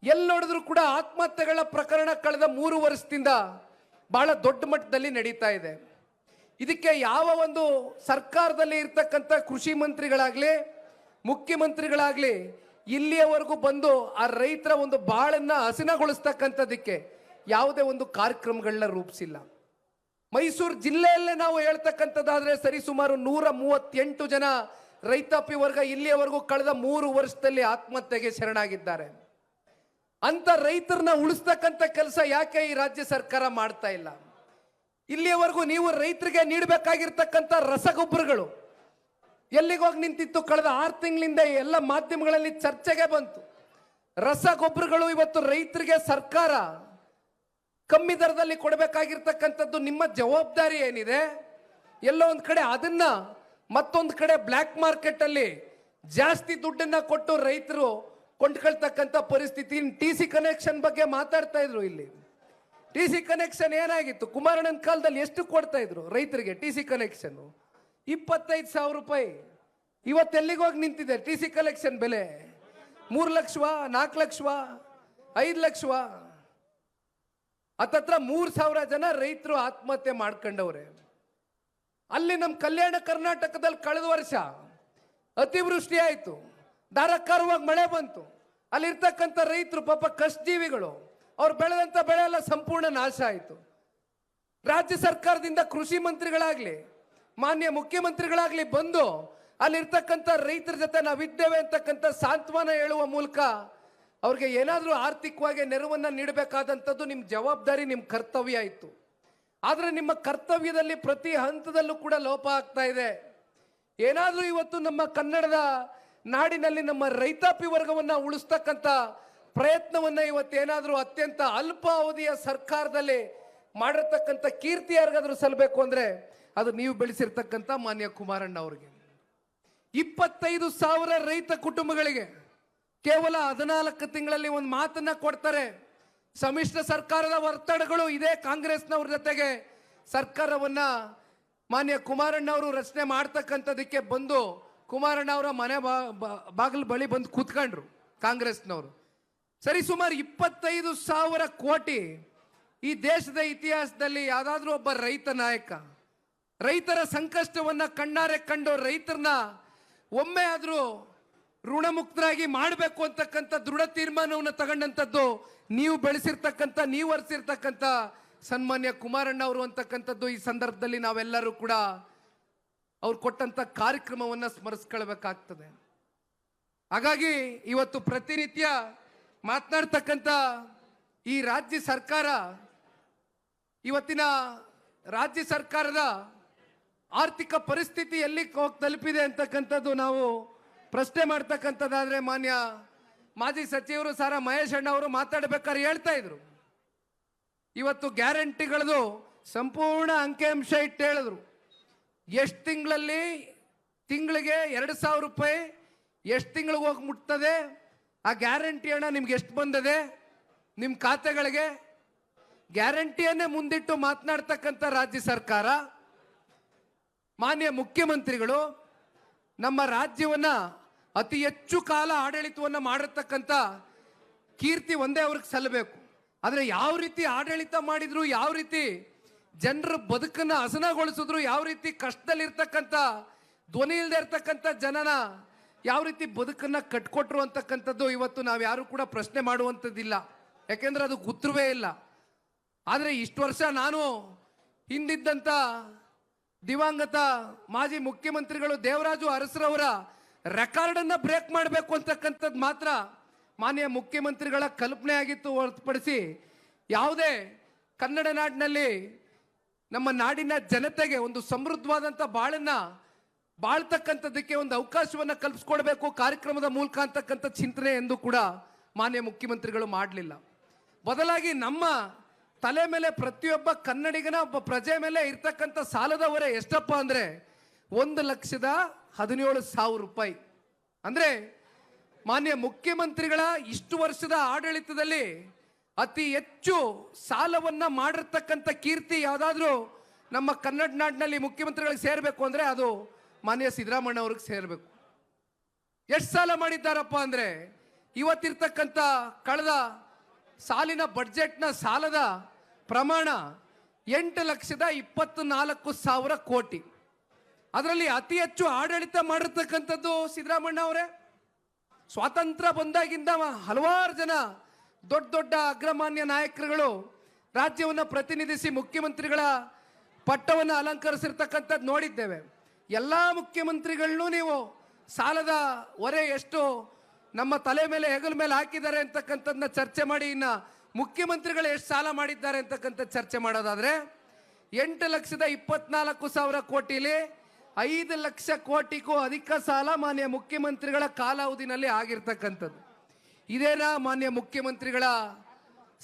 Speaker 1: ಎಲ್ಲಿ ನೋಡಿದ್ರು ಕೂಡ ಆತ್ಮಹತ್ಯೆಗಳ ಪ್ರಕರಣ ಕಳೆದ 3 ವರ್ಷದಿಂದ ಬಹಳ ದೊಡ್ಡ ಮಟ್ಟದಲ್ಲಿ ನಡೀತಾ ಇದೆ. ಇದಕ್ಕೆ ಯಾವ ಒಂದು ಸರ್ಕಾರದಲ್ಲಿ ಇರ್ತಕ್ಕಂಥ ಕೃಷಿ ಮಂತ್ರಿಗಳಾಗ್ಲಿ, ಮುಖ್ಯಮಂತ್ರಿಗಳಾಗ್ಲಿ ಇಲ್ಲಿಯವರೆಗೂ ಬಂದು ಆ ರೈತರ ಒಂದು ಬಾಳನ್ನ ಹಸನಗೊಳಿಸ್ತಕ್ಕಂಥದಕ್ಕೆ ಯಾವುದೇ ಒಂದು ಕಾರ್ಯಕ್ರಮಗಳನ್ನ ರೂಪಿಸಿಲ್ಲ. ಮೈಸೂರು ಜಿಲ್ಲೆಯಲ್ಲೇ ನಾವು ಹೇಳ್ತಕ್ಕಂಥದ್ದಾದ್ರೆ ಸರಿಸುಮಾರು 138 ಜನ ರೈತಾಪಿ ವರ್ಗ ಇಲ್ಲಿಯವರೆಗೂ ಕಳೆದ 3 ವರ್ಷದಲ್ಲಿ ಆತ್ಮಹತ್ಯೆಗೆ ಶರಣಾಗಿದ್ದಾರೆ. ಅಂತ ರೈತರನ್ನ ಉಳಿಸ್ತಕ್ಕಂಥ ಕೆಲಸ ಯಾಕೆ ಈ ರಾಜ್ಯ ಸರ್ಕಾರ ಮಾಡ್ತಾ ಇಲ್ಲ? ಇಲ್ಲಿಯವರೆಗೂ ನೀವು ರೈತರಿಗೆ ನೀಡಬೇಕಾಗಿರ್ತಕ್ಕಂಥ ರಸಗೊಬ್ಬರಗಳು ಎಲ್ಲಿಗೋಗಿ ನಿಂತಿತ್ತು? ಕಳೆದ 6 ತಿಂಗಳಿಂದ ಎಲ್ಲ ಮಾಧ್ಯಮಗಳಲ್ಲಿ ಚರ್ಚೆಗೆ ಬಂತು. ರಸಗೊಬ್ಬರಗಳು ಇವತ್ತು ರೈತರಿಗೆ ಸರ್ಕಾರ ಕಮ್ಮಿ ದರದಲ್ಲಿ ಕೊಡಬೇಕಾಗಿರ್ತಕ್ಕಂಥದ್ದು ನಿಮ್ಮ ಜವಾಬ್ದಾರಿ ಏನಿದೆ? ಎಲ್ಲೋ ಒಂದ್ ಕಡೆ ಅದನ್ನ ಮತ್ತೊಂದು ಕಡೆ ಬ್ಲ್ಯಾಕ್ ಮಾರ್ಕೆಟ್ ಅಲ್ಲಿ ಜಾಸ್ತಿ ದುಡ್ಡನ್ನ ಕೊಟ್ಟು ರೈತರು ಕೊಂಡ್ಕೊಳ್ತಕ್ಕಂಥ ಪರಿಸ್ಥಿತಿ. TC ಕನೆಕ್ಷನ್ ಬಗ್ಗೆ ಮಾತಾಡ್ತಾ ಇದ್ರು. ಇಲ್ಲಿ TC ಕನೆಕ್ಷನ್ ಏನಾಗಿತ್ತು? ಕುಮಾರಣ್ಣನ ಕಾಲದಲ್ಲಿ ಎಷ್ಟು ಕೊಡ್ತಾ ಇದ್ರು ರೈತರಿಗೆ TC ಕನೆಕ್ಷನ್? 25,000 ರೂಪಾಯಿ. ಇವತ್ತೆಲ್ಲಿಗೋಗಿ ನಿಂತಿದೆ TC ಕಲೆಕ್ಷನ್ ಬೆಲೆ? 3 ಲಕ್ಷವಾ, 4 ಲಕ್ಷವಾ, 5 ಲಕ್ಷವಾ? ಹತ್ತತ್ರ 3,000 ಜನ ರೈತರು ಆತ್ಮಹತ್ಯೆ ಮಾಡ್ಕೊಂಡವ್ರೆ. ಅಲ್ಲಿ ನಮ್ಮ ಕಲ್ಯಾಣ ಕರ್ನಾಟಕದಲ್ಲಿ ಕಳೆದ ವರ್ಷ ಅತಿವೃಷ್ಟಿ ಆಯ್ತು, ಧಾರಾಕಾರವಾಗಿ ಮಳೆ ಬಂತು. ಅಲ್ಲಿರ್ತಕ್ಕಂಥ ರೈತರು ಪಾಪ ಕಷ್ಟಜೀವಿಗಳು, ಅವ್ರು ಬೆಳೆದಂತ ಬೆಳೆ ಎಲ್ಲ ಸಂಪೂರ್ಣ ನಾಶ ಆಯಿತು. ರಾಜ್ಯ ಸರ್ಕಾರದಿಂದ ಕೃಷಿ ಮಂತ್ರಿಗಳಾಗ್ಲಿ, ಮಾನ್ಯ ಮುಖ್ಯಮಂತ್ರಿಗಳಾಗ್ಲಿ ಬಂದು ಅಲ್ಲಿರ್ತಕ್ಕಂಥ ರೈತರ ಜೊತೆ ನಾವಿದ್ದೇವೆ ಅಂತಕ್ಕಂಥ ಸಾಂತ್ವನ ಹೇಳುವ ಮೂಲಕ ಅವ್ರಿಗೆ ಏನಾದರೂ ಆರ್ಥಿಕವಾಗಿ ನೆರವನ್ನ ನೀಡಬೇಕಾದಂಥದ್ದು ನಿಮ್ಮ ಜವಾಬ್ದಾರಿ, ನಿಮ್ಮ ಕರ್ತವ್ಯ ಇತ್ತು. ಆದರೆ ನಿಮ್ಮ ಕರ್ತವ್ಯದಲ್ಲಿ ಪ್ರತಿ ಹಂತದಲ್ಲೂ ಕೂಡ ಲೋಪ ಆಗ್ತಾ ಇದೆ. ಏನಾದರೂ ಇವತ್ತು ನಮ್ಮ ಕನ್ನಡದ ನಾಡಿನಲ್ಲಿ ನಮ್ಮ ರೈತಾಪಿ ವರ್ಗವನ್ನ ಉಳಿಸ್ತಕ್ಕಂಥ ಪ್ರಯತ್ನವನ್ನ ಇವತ್ತೇನಾದರೂ ಅತ್ಯಂತ ಅಲ್ಪ ಅವಧಿಯ ಸರ್ಕಾರದಲ್ಲಿ ಮಾಡಿರ್ತಕ್ಕಂಥ ಕೀರ್ತಿ ಯಾರಿಗಾದ್ರೂ ಸಲ್ಲಬೇಕು ಅಂದ್ರೆ ಅದು ನೀವು ಬೆಳೆಸಿರ್ತಕ್ಕಂಥ ಮಾನ್ಯ ಕುಮಾರಣ್ಣ ಅವರಿಗೆ. 25,000 ರೈತ ಕುಟುಂಬಗಳಿಗೆ ಕೇವಲ 14 ತಿಂಗಳಲ್ಲಿ ಒಂದು ಮಾತನ್ನ ಕೊಡ್ತಾರೆ. ಸಮ್ಮಿಶ್ರ ಸರ್ಕಾರದ ಒತ್ತಡಗಳು ಇದೆ, ಕಾಂಗ್ರೆಸ್ನವ್ರ ಜೊತೆಗೆ ಸರ್ಕಾರವನ್ನ ಮಾನ್ಯ ಕುಮಾರಣ್ಣ ಅವರು ರಚನೆ ಮಾಡ್ತಕ್ಕಂಥದಕ್ಕೆ ಬಂದು ಕುಮಾರಣ್ಣ ಅವರ ಮನೆ ಬಾಗಿಲು ಬಳಿ ಬಂದು ಕೂತ್ಕೊಂಡ್ರು ಕಾಂಗ್ರೆಸ್ನವರು. ಸರಿಸುಮಾರು 25,000 ಕೋಟಿ. ಈ ದೇಶದ ಇತಿಹಾಸದಲ್ಲಿ ಯಾವ್ದಾದ್ರೂ ಒಬ್ಬ ರೈತ ನಾಯಕ ರೈತರ ಸಂಕಷ್ಟವನ್ನ ಕಣ್ಣಾರೆ ಕಂಡು ರೈತರನ್ನ ಒಮ್ಮೆ ಆದ್ರೂ ಋಣಮುಕ್ತರಾಗಿ ಮಾಡಬೇಕು ಅಂತಕ್ಕಂಥ ದೃಢ ತೀರ್ಮಾನವನ್ನು ತಗೊಂಡಂಥದ್ದು ನೀವು ಬೆಳೆಸಿರ್ತಕ್ಕಂಥ, ನೀವು ಹರಿಸಿರ್ತಕ್ಕಂಥ ಸನ್ಮಾನ್ಯ ಕುಮಾರಣ್ಣ ಅವರು ಅಂತಕ್ಕಂಥದ್ದು ಈ ಸಂದರ್ಭದಲ್ಲಿ ನಾವೆಲ್ಲರೂ ಕೂಡ ಅವ್ರು ಕೊಟ್ಟಂತ ಕಾರ್ಯಕ್ರಮವನ್ನ ಸ್ಮರಿಸ್ಕೊಳ್ಬೇಕಾಗ್ತದೆ. ಹಾಗಾಗಿ ಇವತ್ತು ಪ್ರತಿನಿತ್ಯ ಮಾತನಾಡ್ತಕ್ಕಂಥ ಈ ರಾಜ್ಯ ಸರ್ಕಾರ, ಇವತ್ತಿನ ರಾಜ್ಯ ಸರ್ಕಾರದ ಆರ್ಥಿಕ ಪರಿಸ್ಥಿತಿ ಎಲ್ಲಿ ತಲುಪಿದೆ ಅಂತಕ್ಕಂಥದ್ದು ನಾವು ಪ್ರಶ್ನೆ ಮಾಡ್ತಕ್ಕಂಥದ್ದಾದ್ರೆ ಮಾನ್ಯ ಮಾಜಿ ಸಚಿವರು ಸಾರ ಮಹೇಶ್ ಅಣ್ಣ ಅವರು ಮಾತಾಡ್ಬೇಕಾದ್ರೆ ಹೇಳ್ತಾ ಇದ್ರು, ಇವತ್ತು ಗ್ಯಾರಂಟಿಗಳದು ಸಂಪೂರ್ಣ ಅಂಕಿಅಂಶ ಇಟ್ಟು ಹೇಳಿದ್ರು. ಎಷ್ಟು ತಿಂಗಳಲ್ಲಿ ತಿಂಗಳಿಗೆ 2,000 ರೂಪಾಯಿ ಎಷ್ಟು ತಿಂಗಳಿಗೆ ಹೋಗಿ ಮುಟ್ತದೆ? ಆ ಗ್ಯಾರಂಟಿ ಹಣ ನಿಮ್ಗೆ ಎಷ್ಟು ಬಂದದೆ ನಿಮ್ಮ ಖಾತೆಗಳಿಗೆ? ಗ್ಯಾರಂಟಿಯನ್ನೇ ಮುಂದಿಟ್ಟು ಮಾತನಾಡ್ತಕ್ಕಂಥ ರಾಜ್ಯ ಸರ್ಕಾರ, ಮಾನ್ಯ ಮುಖ್ಯಮಂತ್ರಿಗಳು ನಮ್ಮ ರಾಜ್ಯವನ್ನ ಅತಿ ಹೆಚ್ಚು ಕಾಲ ಆಡಳಿತವನ್ನ ಮಾಡಿರ್ತಕ್ಕಂಥ ಕೀರ್ತಿ ಒಂದೇ ಅವ್ರಿಗೆ ಸಲ್ಲಬೇಕು. ಆದರೆ ಯಾವ ರೀತಿ ಆಡಳಿತ ಮಾಡಿದ್ರು, ಯಾವ ರೀತಿ ಜನರ ಬದುಕನ್ನ ಹಸನಗೊಳಿಸಿದ್ರು, ಯಾವ ರೀತಿ ಕಷ್ಟದಲ್ಲಿರ್ತಕ್ಕಂಥ ಧ್ವನಿ ಇಲ್ಲದೆ ಇರ್ತಕ್ಕಂಥ ಜನನ ಯಾವ ರೀತಿ ಬದುಕನ್ನ ಕಟ್ಕೊಟ್ರು ಅಂತಕ್ಕಂಥದ್ದು ಇವತ್ತು ನಾವು ಯಾರು ಕೂಡ ಪ್ರಶ್ನೆ ಮಾಡುವಂಥದ್ದಿಲ್ಲ. ಯಾಕೆಂದ್ರೆ ಅದು ಉತ್ತರವೇ ಇಲ್ಲ. ಆದರೆ ಇಷ್ಟು ವರ್ಷ ನಾನು ಹಿಂದಿದ್ದಂಥ ದಿವಂಗತ ಮಾಜಿ ಮುಖ್ಯಮಂತ್ರಿಗಳು ದೇವರಾಜು ಅರಸರವರ ರೆಕಾರ್ಡನ್ನ ಬ್ರೇಕ್ ಮಾಡಬೇಕು ಅಂತಕ್ಕಂಥದ್ದು ಮಾತ್ರ ಮಾನ್ಯ ಮುಖ್ಯಮಂತ್ರಿಗಳ ಕಲ್ಪನೆ ಆಗಿತ್ತು ಹೊರತುಪಡಿಸಿ ಯಾವುದೇ ಕನ್ನಡ ನಾಡಿನಲ್ಲಿ ನಮ್ಮ ನಾಡಿನ ಜನತೆಗೆ ಒಂದು ಸಮೃದ್ಧವಾದಂಥ ಬಾಳನ್ನ ಬಾಳ್ತಕ್ಕಂಥದ್ದಕ್ಕೆ ಒಂದು ಅವಕಾಶವನ್ನ ಕಲ್ಪಿಸ್ಕೊಡ್ಬೇಕು ಕಾರ್ಯಕ್ರಮದ ಮೂಲಕ ಅಂತಕ್ಕಂಥ ಚಿಂತನೆ ಎಂದು ಕೂಡ ಮಾನ್ಯ ಮುಖ್ಯಮಂತ್ರಿಗಳು ಮಾಡಲಿಲ್ಲ. ಬದಲಾಗಿ ನಮ್ಮ ತಲೆ ಮೇಲೆ ಪ್ರತಿಯೊಬ್ಬ ಕನ್ನಡಿಗನ ಒಬ್ಬ ಪ್ರಜೆ ಮೇಲೆ ಇರ್ತಕ್ಕಂಥ ಸಾಲದ ಹೊರೆ ಎಷ್ಟಪ್ಪ ಅಂದ್ರೆ 1,17,000 ರೂಪಾಯಿ. ಅಂದ್ರೆ ಮಾನ್ಯ ಮುಖ್ಯಮಂತ್ರಿಗಳ ಇಷ್ಟು ವರ್ಷದ ಆಡಳಿತದಲ್ಲಿ ಅತಿ ಹೆಚ್ಚು ಸಾಲವನ್ನ ಮಾಡಿರ್ತಕ್ಕಂಥ ಕೀರ್ತಿ ಯಾವುದಾದ್ರೂ ನಮ್ಮ ಕನ್ನಡ ನಾಡಿನಲ್ಲಿ ಮುಖ್ಯಮಂತ್ರಿಗಳಿಗೆ ಸೇರಬೇಕು ಅಂದ್ರೆ ಅದು ಮಾನ್ಯ ಸಿದ್ದರಾಮಯ್ಯ ಅವ್ರಿಗೆ ಸೇರಬೇಕು. ಎಷ್ಟು ಸಾಲ ಮಾಡಿದ್ದಾರಪ್ಪ ಅಂದ್ರೆ ಇವತ್ತಿರ್ತಕ್ಕಂಥ ಕಳೆದ ಸಾಲಿನ ಬಡ್ಜೆಟ್ನ ಸಾಲದ ಪ್ರಮಾಣ 8,24,000 ಕೋಟಿ. ಅದರಲ್ಲಿ ಅತಿ ಹೆಚ್ಚು ಆಡಳಿತ ಮಾಡಿರ್ತಕ್ಕಂಥದ್ದು ಸಿದ್ದರಾಮಯ್ಯ ಅವರೇ. ಸ್ವಾತಂತ್ರ್ಯ ಬಂದಾಗಿಂದ ಹಲವಾರು ಜನ ದೊಡ್ಡ ದೊಡ್ಡ ಅಗ್ರಮಾನ್ಯ ನಾಯಕರುಗಳು ರಾಜ್ಯವನ್ನು ಪ್ರತಿನಿಧಿಸಿ ಮುಖ್ಯಮಂತ್ರಿಗಳ ಪಟ್ಟವನ್ನು ಅಲಂಕರಿಸಿರ್ತಕ್ಕಂಥದ್ದು ನೋಡಿದ್ದೇವೆ. ಎಲ್ಲ ಮುಖ್ಯಮಂತ್ರಿಗಳನ್ನೂ ನೀವು ಸಾಲದ ಹೊರೆ ಎಷ್ಟು ನಮ್ಮ ತಲೆ ಮೇಲೆ ಹೆಗಲ ಮೇಲೆ ಹಾಕಿದ್ದಾರೆ ಅಂತಕ್ಕಂಥದ್ದನ್ನ ಚರ್ಚೆ ಮಾಡಿ, ಇನ್ನು ಮುಖ್ಯಮಂತ್ರಿಗಳು ಎಷ್ಟು ಸಾಲ ಮಾಡಿದ್ದಾರೆ ಅಂತಕ್ಕಂಥ ಚರ್ಚೆ ಮಾಡೋದಾದ್ರೆ 8,24,000 ಕೋಟಿಲಿ 5 ಲಕ್ಷ ಕೋಟಿಗೂ ಅಧಿಕ ಸಾಲ ಮಾನ್ಯ ಮುಖ್ಯಮಂತ್ರಿಗಳ ಕಾಲಾವಧಿನಲ್ಲಿ ಆಗಿರ್ತಕ್ಕಂಥದ್ದು. ಇದೇನಾ ಮಾನ್ಯ ಮುಖ್ಯಮಂತ್ರಿಗಳ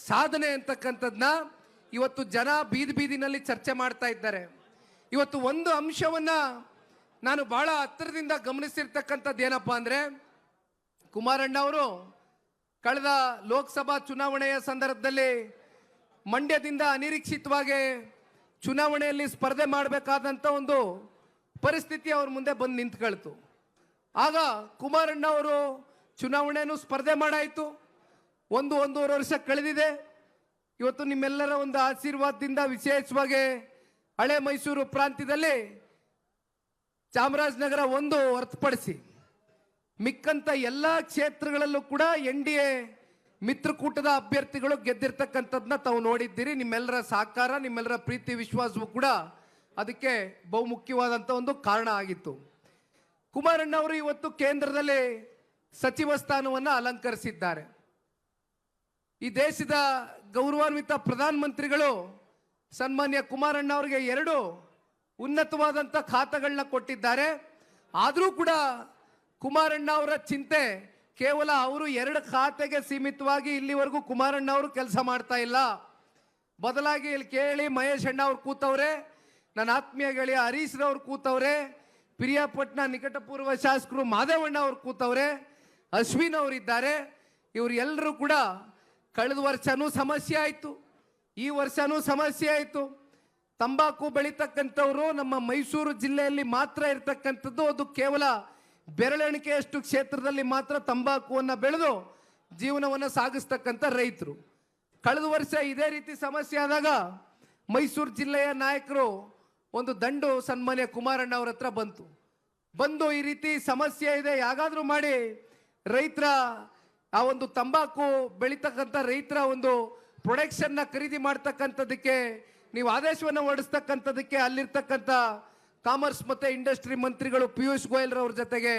Speaker 1: ಸಾಧನೆ ಅಂತಕ್ಕಂಥದ್ದನ್ನ ಇವತ್ತು ಜನ ಬೀದಿ ಬೀದಿನಲ್ಲಿ ಚರ್ಚೆ ಮಾಡ್ತಾ ಇದ್ದಾರೆ. ಇವತ್ತು ಒಂದು ಅಂಶವನ್ನ ನಾನು ಬಹಳ ಹತ್ತಿರದಿಂದ ಗಮನಿಸಿರ್ತಕ್ಕಂಥದ್ದು ಏನಪ್ಪ ಅಂದ್ರೆ, ಕುಮಾರಣ್ಣ ಅವರು ಕಳೆದ ಲೋಕಸಭಾ ಚುನಾವಣೆಯ ಸಂದರ್ಭದಲ್ಲಿ ಮಂಡ್ಯದಿಂದ ಅನಿರೀಕ್ಷಿತವಾಗಿ ಚುನಾವಣೆಯಲ್ಲಿ ಸ್ಪರ್ಧೆ ಮಾಡಬೇಕಾದಂಥ ಒಂದು ಪರಿಸ್ಥಿತಿ ಅವ್ರ ಮುಂದೆ ಬಂದು ನಿಂತ್ಕೊಳ್ತು. ಆಗ ಕುಮಾರಣ್ಣ ಅವರು ಚುನಾವಣೆಯನ್ನು ಸ್ಪರ್ಧೆ ಮಾಡಾಯಿತು. ಒಂದೂವರೆ ವರ್ಷ ಕಳೆದಿದೆ. ಇವತ್ತು ನಿಮ್ಮೆಲ್ಲರ ಒಂದು ಆಶೀರ್ವಾದದಿಂದ ವಿಶೇಷವಾಗಿ ಹಳೆ ಮೈಸೂರು ಪ್ರಾಂತ್ಯದಲ್ಲಿ ಚಾಮರಾಜನಗರ ಒಂದು ಹೊರತುಪಡಿಸಿ ಮಿಕ್ಕಂತ ಎಲ್ಲ ಕ್ಷೇತ್ರಗಳಲ್ಲೂ ಕೂಡ NDA ಮಿತ್ರಕೂಟದ ಅಭ್ಯರ್ಥಿಗಳು ಗೆದ್ದಿರ್ತಕ್ಕಂಥದ್ದನ್ನ ತಾವು ನೋಡಿದ್ದೀರಿ. ನಿಮ್ಮೆಲ್ಲರ ಸಹಕಾರ, ನಿಮ್ಮೆಲ್ಲರ ಪ್ರೀತಿ ವಿಶ್ವಾಸವೂ ಕೂಡ ಅದಕ್ಕೆ ಬಹುಮುಖ್ಯವಾದಂಥ ಒಂದು ಕಾರಣ ಆಗಿತ್ತು. ಕುಮಾರಣ್ಣ ಅವರು ಇವತ್ತು ಕೇಂದ್ರದಲ್ಲಿ ಸಚಿವ ಸ್ಥಾನವನ್ನು ಅಲಂಕರಿಸಿದ್ದಾರೆ. ಈ ದೇಶದ ಗೌರವಾನ್ವಿತ ಪ್ರಧಾನಮಂತ್ರಿಗಳು ಸನ್ಮಾನ್ಯ ಕುಮಾರಣ್ಣ ಅವರಿಗೆ 2 ಉನ್ನತವಾದಂಥ ಖಾತೆಗಳನ್ನ ಕೊಟ್ಟಿದ್ದಾರೆ. ಆದರೂ ಕೂಡ ಕುಮಾರಣ್ಣ ಅವರ ಚಿಂತೆ ಕೇವಲ ಅವರು 2 ಖಾತೆಗೆ ಸೀಮಿತವಾಗಿ ಇಲ್ಲಿವರೆಗೂ ಕುಮಾರಣ್ಣ ಅವರು ಕೆಲಸ ಮಾಡ್ತಾ ಇಲ್ಲ. ಬದಲಾಗಿ ಇಲ್ಲಿ ಕೇಳಿ ಮಹೇಶ್ ಅಣ್ಣ ಅವ್ರು ಕೂತವ್ರೆ, ನನ್ನ ಆತ್ಮೀಯ ಗೆಳೆಯ ಹರೀಶ್ ರವ್ರು ಕೂತವ್ರೆ, ಪಿರಿಯಾಪಟ್ಟಣ ನಿಕಟಪೂರ್ವ ಶಾಸಕರು ಮಾದೇವಣ್ಣ ಅವ್ರು ಕೂತವ್ರೆ, ಅಶ್ವಿನ್ ಅವರಿದ್ದಾರೆ. ಇವರು ಎಲ್ಲರೂ ಕೂಡ ಕಳೆದ ವರ್ಷನೂ ಸಮಸ್ಯೆ ಆಯಿತು, ಈ ವರ್ಷನೂ ಸಮಸ್ಯೆ ಆಯಿತು. ತಂಬಾಕು ಬೆಳೀತಕ್ಕಂಥವ್ರು ನಮ್ಮ ಮೈಸೂರು ಜಿಲ್ಲೆಯಲ್ಲಿ ಮಾತ್ರ ಇರ್ತಕ್ಕಂಥದ್ದು. ಅದು ಕೇವಲ ಬೆರಳೆಣಿಕೆಯಷ್ಟು ಕ್ಷೇತ್ರದಲ್ಲಿ ಮಾತ್ರ ತಂಬಾಕುವನ್ನು ಬೆಳೆದು ಜೀವನವನ್ನು ಸಾಗಿಸ್ತಕ್ಕಂಥ ರೈತರು. ಕಳೆದ ವರ್ಷ ಇದೇ ರೀತಿ ಸಮಸ್ಯೆ ಆದಾಗ ಮೈಸೂರು ಜಿಲ್ಲೆಯ ನಾಯಕರು ಒಂದು ದಂಡು ಸನ್ಮಾನ್ಯ ಕುಮಾರಣ್ಣ ಅವ್ರ ಹತ್ರ ಬಂದು ಈ ರೀತಿ ಸಮಸ್ಯೆ ಇದೆ, ಯಾಗಾದರೂ ಮಾಡಿ ರೈತರ ಆ ಒಂದು ತಂಬಾಕು ಬೆಳೀತಕ್ಕಂಥ ರೈತರ ಒಂದು ಪ್ರೊಡಕ್ಷನ್ನ ಖರೀದಿ ಮಾಡ್ತಕ್ಕಂಥದ್ದಕ್ಕೆ ನೀವು ಆದೇಶವನ್ನು ಹೊರಡಿಸ್ತಕ್ಕಂಥದ್ದಕ್ಕೆ ಅಲ್ಲಿರ್ತಕ್ಕಂಥ ಕಾಮರ್ಸ್ ಮತ್ತು ಇಂಡಸ್ಟ್ರಿ ಮಂತ್ರಿಗಳು ಪಿಯೂಷ್ ಗೋಯಲ್ ರವ್ರ ಜೊತೆಗೆ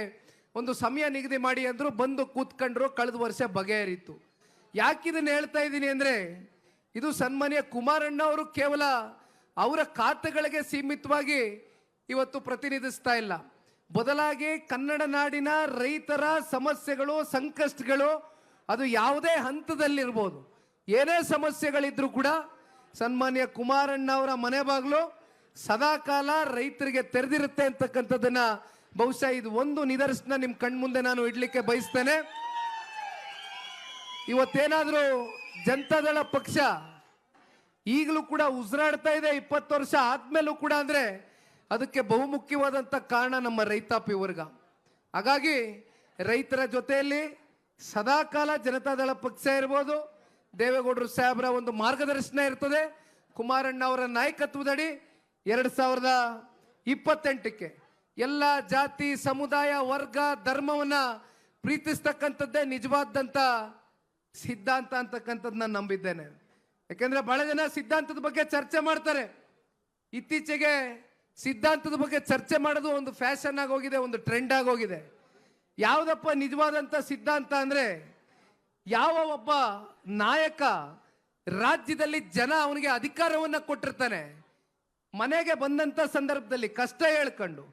Speaker 1: ಒಂದು ಸಮಯ ನಿಗದಿ ಮಾಡಿ ಅಂದರು. ಬಂದು ಕೂತ್ಕೊಂಡ್ರು. ಕಳೆದ ವರ್ಷ ಬಗೆಹರಿತು. ಯಾಕಿದನ್ನು ಹೇಳ್ತಾ ಇದ್ದೀನಿ ಅಂದರೆ, ಇದು ಸನ್ಮಾನ್ಯ ಕುಮಾರಣ್ಣ ಅವರು ಕೇವಲ ಅವರ ಖಾತೆಗಳಿಗೆ ಸೀಮಿತವಾಗಿ ಇವತ್ತು ಪ್ರತಿನಿಧಿಸ್ತಾ ಇಲ್ಲ. ಬದಲಾಗಿ ಕನ್ನಡ ನಾಡಿನ ರೈತರ ಸಮಸ್ಯೆಗಳು, ಸಂಕಷ್ಟಗಳು, ಅದು ಯಾವುದೇ ಹಂತದಲ್ಲಿರ್ಬೋದು, ಏನೇ ಸಮಸ್ಯೆಗಳಿದ್ರೂ ಕೂಡ ಸನ್ಮಾನ್ಯ ಕುಮಾರಣ್ಣ ಅವರ ಮನೆ ಬಾಗಿಲು ಸದಾಕಾಲ ರೈತರಿಗೆ ತೆರೆದಿರುತ್ತೆ ಅಂತಕ್ಕಂಥದ್ದನ್ನ ಬಹುಶಃ ಇದು ಒಂದು ನಿದರ್ಶನ ನಿಮ್ಮ ಕಣ್ಮುಂದೆ ನಾನು ಇಡ್ಲಿಕ್ಕೆ ಬಯಸ್ತೇನೆ. ಇವತ್ತೇನಾದರೂ ಜನತಾದಳ ಪಕ್ಷ ಈಗಲೂ ಕೂಡ ಉಸಿರಾಡ್ತಾ ಇದೆ 20 ವರ್ಷ ಆದ್ಮೇಲೂ ಕೂಡ ಅಂದ್ರೆ ಅದಕ್ಕೆ ಬಹುಮುಖ್ಯವಾದಂಥ ಕಾರಣ ನಮ್ಮ ರೈತಾಪಿ ವರ್ಗ. ಹಾಗಾಗಿ ರೈತರ ಜೊತೆಯಲ್ಲಿ ಸದಾಕಾಲ ಜನತಾದಳ ಪಕ್ಷ ಇರ್ಬೋದು, ದೇವೇಗೌಡರು ಸಾಹೇಬರ ಒಂದು ಮಾರ್ಗದರ್ಶನ ಇರ್ತದೆ. ಕುಮಾರಣ್ಣ ಅವರ ನಾಯಕತ್ವದಡಿ 2028ಕ್ಕೆ ಎಲ್ಲ ಜಾತಿ, ಸಮುದಾಯ, ವರ್ಗ, ಧರ್ಮವನ್ನ ಪ್ರೀತಿಸ್ತಕ್ಕಂಥದ್ದೇ ನಿಜವಾದಂಥ ಸಿದ್ಧಾಂತ ಅಂತಕ್ಕಂಥದ್ದು ನಾನು ನಂಬಿದ್ದೇನೆ. ಯಾಕೆಂದ್ರೆ ಬಹಳ ಜನ ಸಿದ್ಧಾಂತದ ಬಗ್ಗೆ ಚರ್ಚೆ ಮಾಡ್ತಾರೆ. ಇತ್ತೀಚೆಗೆ ಸಿದ್ಧಾಂತದ ಬಗ್ಗೆ ಚರ್ಚೆ ಮಾಡೋದು ಒಂದು ಫ್ಯಾಷನ್ ಆಗೋಗಿದೆ, ಒಂದು ಟ್ರೆಂಡ್ ಆಗೋಗಿದೆ. ಯಾವುದಪ್ಪ ನಿಜವಾದಂಥ ಸಿದ್ಧಾಂತ ಅಂದ್ರೆ, ಯಾವ ಒಬ್ಬ ನಾಯಕ ರಾಜ್ಯದಲ್ಲಿ ಜನ ಅವನಿಗೆ ಅಧಿಕಾರವನ್ನು ಕೊಟ್ಟಿರ್ತಾನೆ, ಮನೆಗೆ ಬಂದಂಥ ಸಂದರ್ಭದಲ್ಲಿ ಕಷ್ಟ ಹೇಳ್ಕೊಂಡು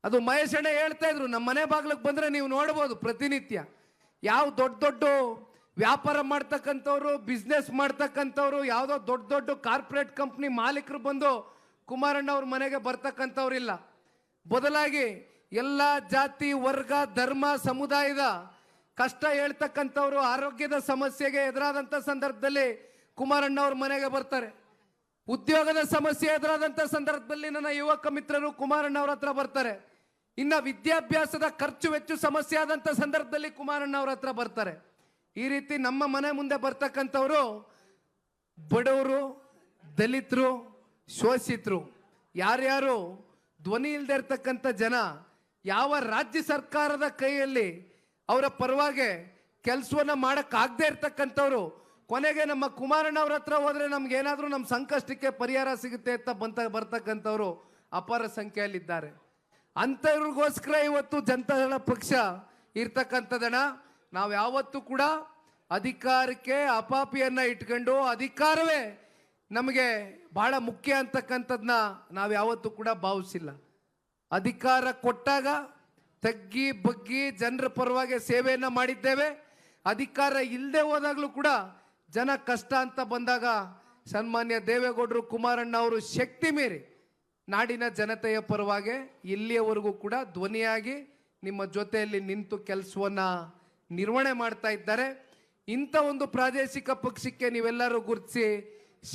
Speaker 1: ಅದು ಮಹೇಶಣ್ಣ ಹೇಳ್ತಾ ಇದ್ರು, ನಮ್ಮ ಮನೆ ಬಾಗ್ಲಿಗೆ ಬಂದ್ರೆ ನೀವು ನೋಡ್ಬೋದು ಪ್ರತಿನಿತ್ಯ ಯಾವ ದೊಡ್ಡ ದೊಡ್ಡ ವ್ಯಾಪಾರ ಮಾಡ್ತಕ್ಕಂಥವ್ರು, ಬಿಸ್ನೆಸ್ ಮಾಡ್ತಕ್ಕಂಥವ್ರು, ಯಾವುದೋ ದೊಡ್ಡ ದೊಡ್ಡ ಕಾರ್ಪೊರೇಟ್ ಕಂಪ್ನಿ ಮಾಲೀಕರು ಬಂದು ಕುಮಾರಣ್ಣ ಅವ್ರ ಮನೆಗೆ ಬರ್ತಕ್ಕಂಥವ್ರಿಲ್ಲ. ಬದಲಾಗಿ ಎಲ್ಲ ಜಾತಿ ವರ್ಗ ಧರ್ಮ ಸಮುದಾಯದ ಕಷ್ಟ ಹೇಳ್ತಕ್ಕಂಥವ್ರು, ಆರೋಗ್ಯದ ಸಮಸ್ಯೆಗೆ ಎದುರಾದಂಥ ಸಂದರ್ಭದಲ್ಲಿ ಕುಮಾರಣ್ಣ ಅವ್ರ ಮನೆಗೆ ಬರ್ತಾರೆ. ಉದ್ಯೋಗದ ಸಮಸ್ಯೆ ಎದುರಾದಂಥ ಸಂದರ್ಭದಲ್ಲಿ ನನ್ನ ಯುವಕ ಮಿತ್ರರು ಕುಮಾರಣ್ಣ ಅವ್ರ ಹತ್ರ ಬರ್ತಾರೆ. ಇನ್ನ ವಿದ್ಯಾಭ್ಯಾಸದ ಖರ್ಚು ವೆಚ್ಚ ಸಮಸ್ಯೆ ಆದಂಥ ಸಂದರ್ಭದಲ್ಲಿ ಕುಮಾರಣ್ಣ ಅವ್ರ ಹತ್ರ ಬರ್ತಾರೆ. ಈ ರೀತಿ ನಮ್ಮ ಮನೆ ಮುಂದೆ ಬರ್ತಕ್ಕಂಥವ್ರು ಬಡವರು, ದಲಿತರು, ಶೋಷಿತರು, ಯಾರ್ಯಾರು ಧ್ವನಿ ಇಲ್ಲದೆ ಇರ್ತಕ್ಕಂಥ ಜನ, ಯಾವ ರಾಜ್ಯ ಸರ್ಕಾರದ ಕೈಯಲ್ಲಿ ಅವರ ಪರವಾಗಿ ಕೆಲಸವನ್ನ ಮಾಡಕ್ಕಾಗದೇ ಇರ್ತಕ್ಕಂಥವ್ರು ಕೊನೆಗೆ ನಮ್ಮ ಕುಮಾರಣ್ಣ ಅವ್ರ ಹತ್ರ ಹೋದ್ರೆ ನಮ್ಗೆ ಏನಾದರೂ ನಮ್ಮ ಸಂಕಷ್ಟಕ್ಕೆ ಪರಿಹಾರ ಸಿಗುತ್ತೆ ಅಂತ ಬರ್ತಕ್ಕಂಥವ್ರು ಅಪಾರ ಸಂಖ್ಯೆಯಲ್ಲಿದ್ದಾರೆ. ಅಂಥವ್ರಿಗೋಸ್ಕರ ಇವತ್ತು ಜನತಾದಳ ಪಕ್ಷ ಇರ್ತಕ್ಕಂಥದಣ್ಣ. ನಾವು ಯಾವತ್ತೂ ಕೂಡ ಅಧಿಕಾರಕ್ಕೆ ಅಪಾಪಿಯನ್ನ ಇಟ್ಕೊಂಡು ಅಧಿಕಾರವೇ ನಮಗೆ ಬಹಳ ಮುಖ್ಯ ಅಂತಕ್ಕಂಥದ್ನ ನಾವು ಯಾವತ್ತೂ ಕೂಡ ಭಾವಿಸಿಲ್ಲ. ಅಧಿಕಾರ ಕೊಟ್ಟಾಗ ತಗ್ಗಿ ಬಗ್ಗಿ ಜನರ ಪರವಾಗಿ ಸೇವೆಯನ್ನ ಮಾಡಿದ್ದೇವೆ. ಅಧಿಕಾರ ಇಲ್ಲದೆ ಹೋದಾಗಲೂ ಕೂಡ ಜನ ಕಷ್ಟ ಅಂತ ಬಂದಾಗ ಸನ್ಮಾನ್ಯ ದೇವೇಗೌಡರು ಕುಮಾರಣ್ಣ ಅವರು ಶಕ್ತಿ ಮೀರಿ ನಾಡಿನ ಜನತೆಯ ಪರವಾಗಿ ಇಲ್ಲಿಯವರೆಗೂ ಕೂಡ ಧ್ವನಿಯಾಗಿ ನಿಮ್ಮ ಜೊತೆಯಲ್ಲಿ ನಿಂತು ಕೆಲಸವನ್ನ ನಿರ್ವಹಣೆ ಮಾಡ್ತಾ ಇದ್ದಾರೆ. ಇಂಥ ಒಂದು ಪ್ರಾದೇಶಿಕ ಪಕ್ಷಕ್ಕೆ ನೀವೆಲ್ಲರೂ ಗುರುತಿಸಿ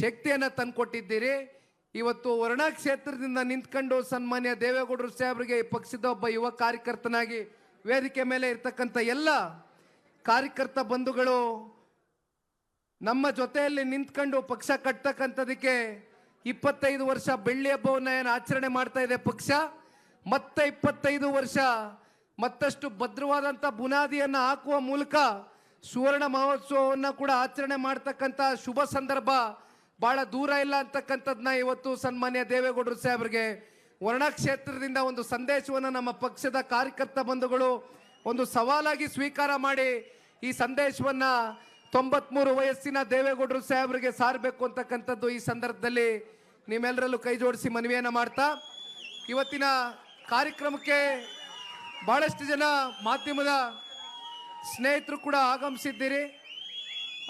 Speaker 1: ಶಕ್ತಿಯನ್ನು ತಂದುಕೊಟ್ಟಿದ್ದೀರಿ. ಇವತ್ತು ವರ್ಣಾ ಕ್ಷೇತ್ರದಿಂದ ನಿಂತ್ಕೊಂಡು ಸನ್ಮಾನ್ಯ ದೇವೇಗೌಡರು ಸಾಹೇಬರಿಗೆ ಈ ಪಕ್ಷದ ಒಬ್ಬ ಯುವ ಕಾರ್ಯಕರ್ತನಾಗಿ ವೇದಿಕೆ ಮೇಲೆ ಇರ್ತಕ್ಕಂಥ ಎಲ್ಲ ಕಾರ್ಯಕರ್ತ ಬಂಧುಗಳು ನಮ್ಮ ಜೊತೆಯಲ್ಲಿ ನಿಂತ್ಕೊಂಡು ಪಕ್ಷ ಕಟ್ಟತಕ್ಕಂಥದಕ್ಕೆ 25 ವರ್ಷ ಬೆಳ್ಳಿ ಹಬ್ಬವನ್ನು ಏನು ಆಚರಣೆ ಮಾಡ್ತಾ ಇದೆ ಪಕ್ಷ. ಮತ್ತೆ 25 ವರ್ಷ ಮತ್ತಷ್ಟು ಭದ್ರವಾದಂಥ ಬುನಾದಿಯನ್ನು ಹಾಕುವ ಮೂಲಕ ಸುವರ್ಣ ಮಹೋತ್ಸವವನ್ನು ಕೂಡ ಆಚರಣೆ ಮಾಡ್ತಕ್ಕಂಥ ಶುಭ ಸಂದರ್ಭ ಬಹಳ ದೂರ ಇಲ್ಲ ಅಂತಕ್ಕಂಥದ್ದನ್ನ ಇವತ್ತು ಸನ್ಮಾನ್ಯ ದೇವೇಗೌಡರು ಸಾಹೇಬರಿಗೆ ವರ್ಣಾ ಕ್ಷೇತ್ರದಿಂದ ಒಂದು ಸಂದೇಶವನ್ನು ನಮ್ಮ ಪಕ್ಷದ ಕಾರ್ಯಕರ್ತ ಬಂಧುಗಳು ಒಂದು ಸವಾಲಾಗಿ ಸ್ವೀಕಾರ ಮಾಡಿ ಈ ಸಂದೇಶವನ್ನ 93 ವಯಸ್ಸಿನ ದೇವೇಗೌಡರು ಸಾಹೇಬರಿಗೆ ಸಾರಬೇಕು ಅಂತಕ್ಕಂಥದ್ದು ಈ ಸಂದರ್ಭದಲ್ಲಿ ನಿಮ್ಮೆಲ್ಲರಲ್ಲೂ ಕೈ ಜೋಡಿಸಿ ಮನವಿಯನ್ನು ಮಾಡ್ತಾ, ಇವತ್ತಿನ ಕಾರ್ಯಕ್ರಮಕ್ಕೆ ಬಹಳಷ್ಟು ಜನ ಮಾಧ್ಯಮದ ಸ್ನೇಹಿತರು ಕೂಡ ಆಗಮಿಸಿದ್ದೀರಿ.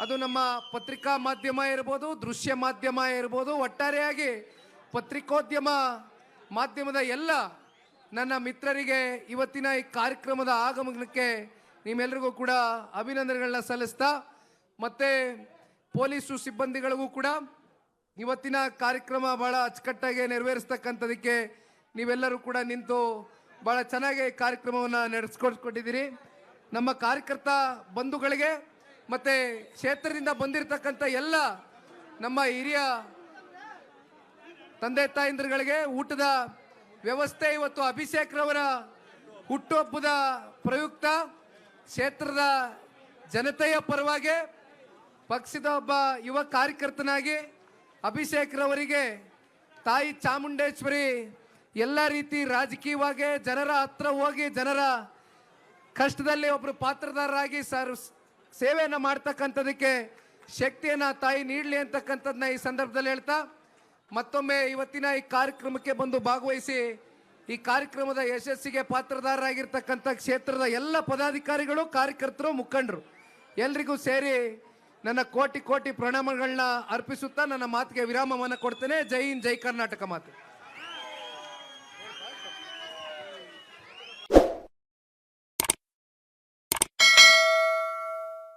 Speaker 1: ಅದು ನಮ್ಮ ಪತ್ರಿಕಾ ಮಾಧ್ಯಮ ಇರ್ಬೋದು, ದೃಶ್ಯ ಮಾಧ್ಯಮ ಇರ್ಬೋದು, ಒಟ್ಟಾರೆಯಾಗಿ ಪತ್ರಿಕೋದ್ಯಮ ಮಾಧ್ಯಮದ ಎಲ್ಲ ನನ್ನ ಮಿತ್ರರಿಗೆ ಇವತ್ತಿನ ಈ ಕಾರ್ಯಕ್ರಮದ ಆಗಮನಕ್ಕೆ ನಿಮ್ಮೆಲ್ಲರಿಗೂ ಕೂಡ ಅಭಿನಂದನೆಗಳನ್ನ ಸಲ್ಲಿಸ್ತಾ, ಮತ್ತೆ ಪೊಲೀಸು ಸಿಬ್ಬಂದಿಗಳಿಗೂ ಕೂಡ ಇವತ್ತಿನ ಕಾರ್ಯಕ್ರಮ ಬಹಳ ಅಚ್ಚುಕಟ್ಟಾಗಿ ನೆರವೇರಿಸ್ತಕ್ಕಂಥದಕ್ಕೆ ನೀವೆಲ್ಲರೂ ಕೂಡ ನಿಂತು ಬಹಳ ಚೆನ್ನಾಗಿ ಕಾರ್ಯಕ್ರಮವನ್ನು ನಡೆಸ್ಕೊಟ್ಟಿದ್ದೀರಿ. ನಮ್ಮ ಕಾರ್ಯಕರ್ತ ಬಂಧುಗಳಿಗೆ ಮತ್ತೆ ಕ್ಷೇತ್ರದಿಂದ ಬಂದಿರತಕ್ಕಂಥ ಎಲ್ಲ ನಮ್ಮ ಹಿರಿಯ ತಂದೆ ತಾಯಂದಿರುಗಳಿಗೆ ಊಟದ ವ್ಯವಸ್ಥೆ ಇವತ್ತು ಅಭಿಷೇಕ್ ರವರ ಹುಟ್ಟುಹಬ್ಬದ ಪ್ರಯುಕ್ತ ಕ್ಷೇತ್ರದ ಜನತೆಯ ಪರವಾಗಿ ಪಕ್ಷದ ಒಬ್ಬ ಯುವ ಕಾರ್ಯಕರ್ತನಾಗಿ ಅಭಿಷೇಕ್ ರವರಿಗೆ ತಾಯಿ ಚಾಮುಂಡೇಶ್ವರಿ ಎಲ್ಲ ರೀತಿ ರಾಜಕೀಯವಾಗಿ ಜನರ ಹತ್ರ ಹೋಗಿ ಜನರ ಕಷ್ಟದಲ್ಲಿ ಒಬ್ಬರು ಪಾತ್ರಧಾರರಾಗಿ ಸೇವೆಯನ್ನು ಮಾಡ್ತಕ್ಕಂಥದಕ್ಕೆ ಶಕ್ತಿಯನ್ನು ತಾಯಿ ನೀಡಲಿ ಅಂತಕ್ಕಂಥದ್ದನ್ನ ಈ ಸಂದರ್ಭದಲ್ಲಿ ಹೇಳ್ತಾ, ಮತ್ತೊಮ್ಮೆ ಇವತ್ತಿನ ಈ ಕಾರ್ಯಕ್ರಮಕ್ಕೆ ಬಂದು ಭಾಗವಹಿಸಿ ಈ ಕಾರ್ಯಕ್ರಮದ ಯಶಸ್ಸಿಗೆ ಪಾತ್ರಧಾರರಾಗಿರ್ತಕ್ಕಂಥ ಕ್ಷೇತ್ರದ ಎಲ್ಲ ಪದಾಧಿಕಾರಿಗಳು, ಕಾರ್ಯಕರ್ತರು, ಮುಖಂಡರು ಎಲ್ರಿಗೂ ಸೇರಿ ನನ್ನ ಕೋಟಿ ಕೋಟಿ ಪ್ರಣಾಮಗಳನ್ನ ಅರ್ಪಿಸುತ್ತಾ ನನ್ನ ಮಾತಿಗೆ ವಿರಾಮವನ್ನು ಕೊಡ್ತೇನೆ. ಜೈ ಹಿಂದ್, ಜೈ ಕರ್ನಾಟಕ ಮಾತು.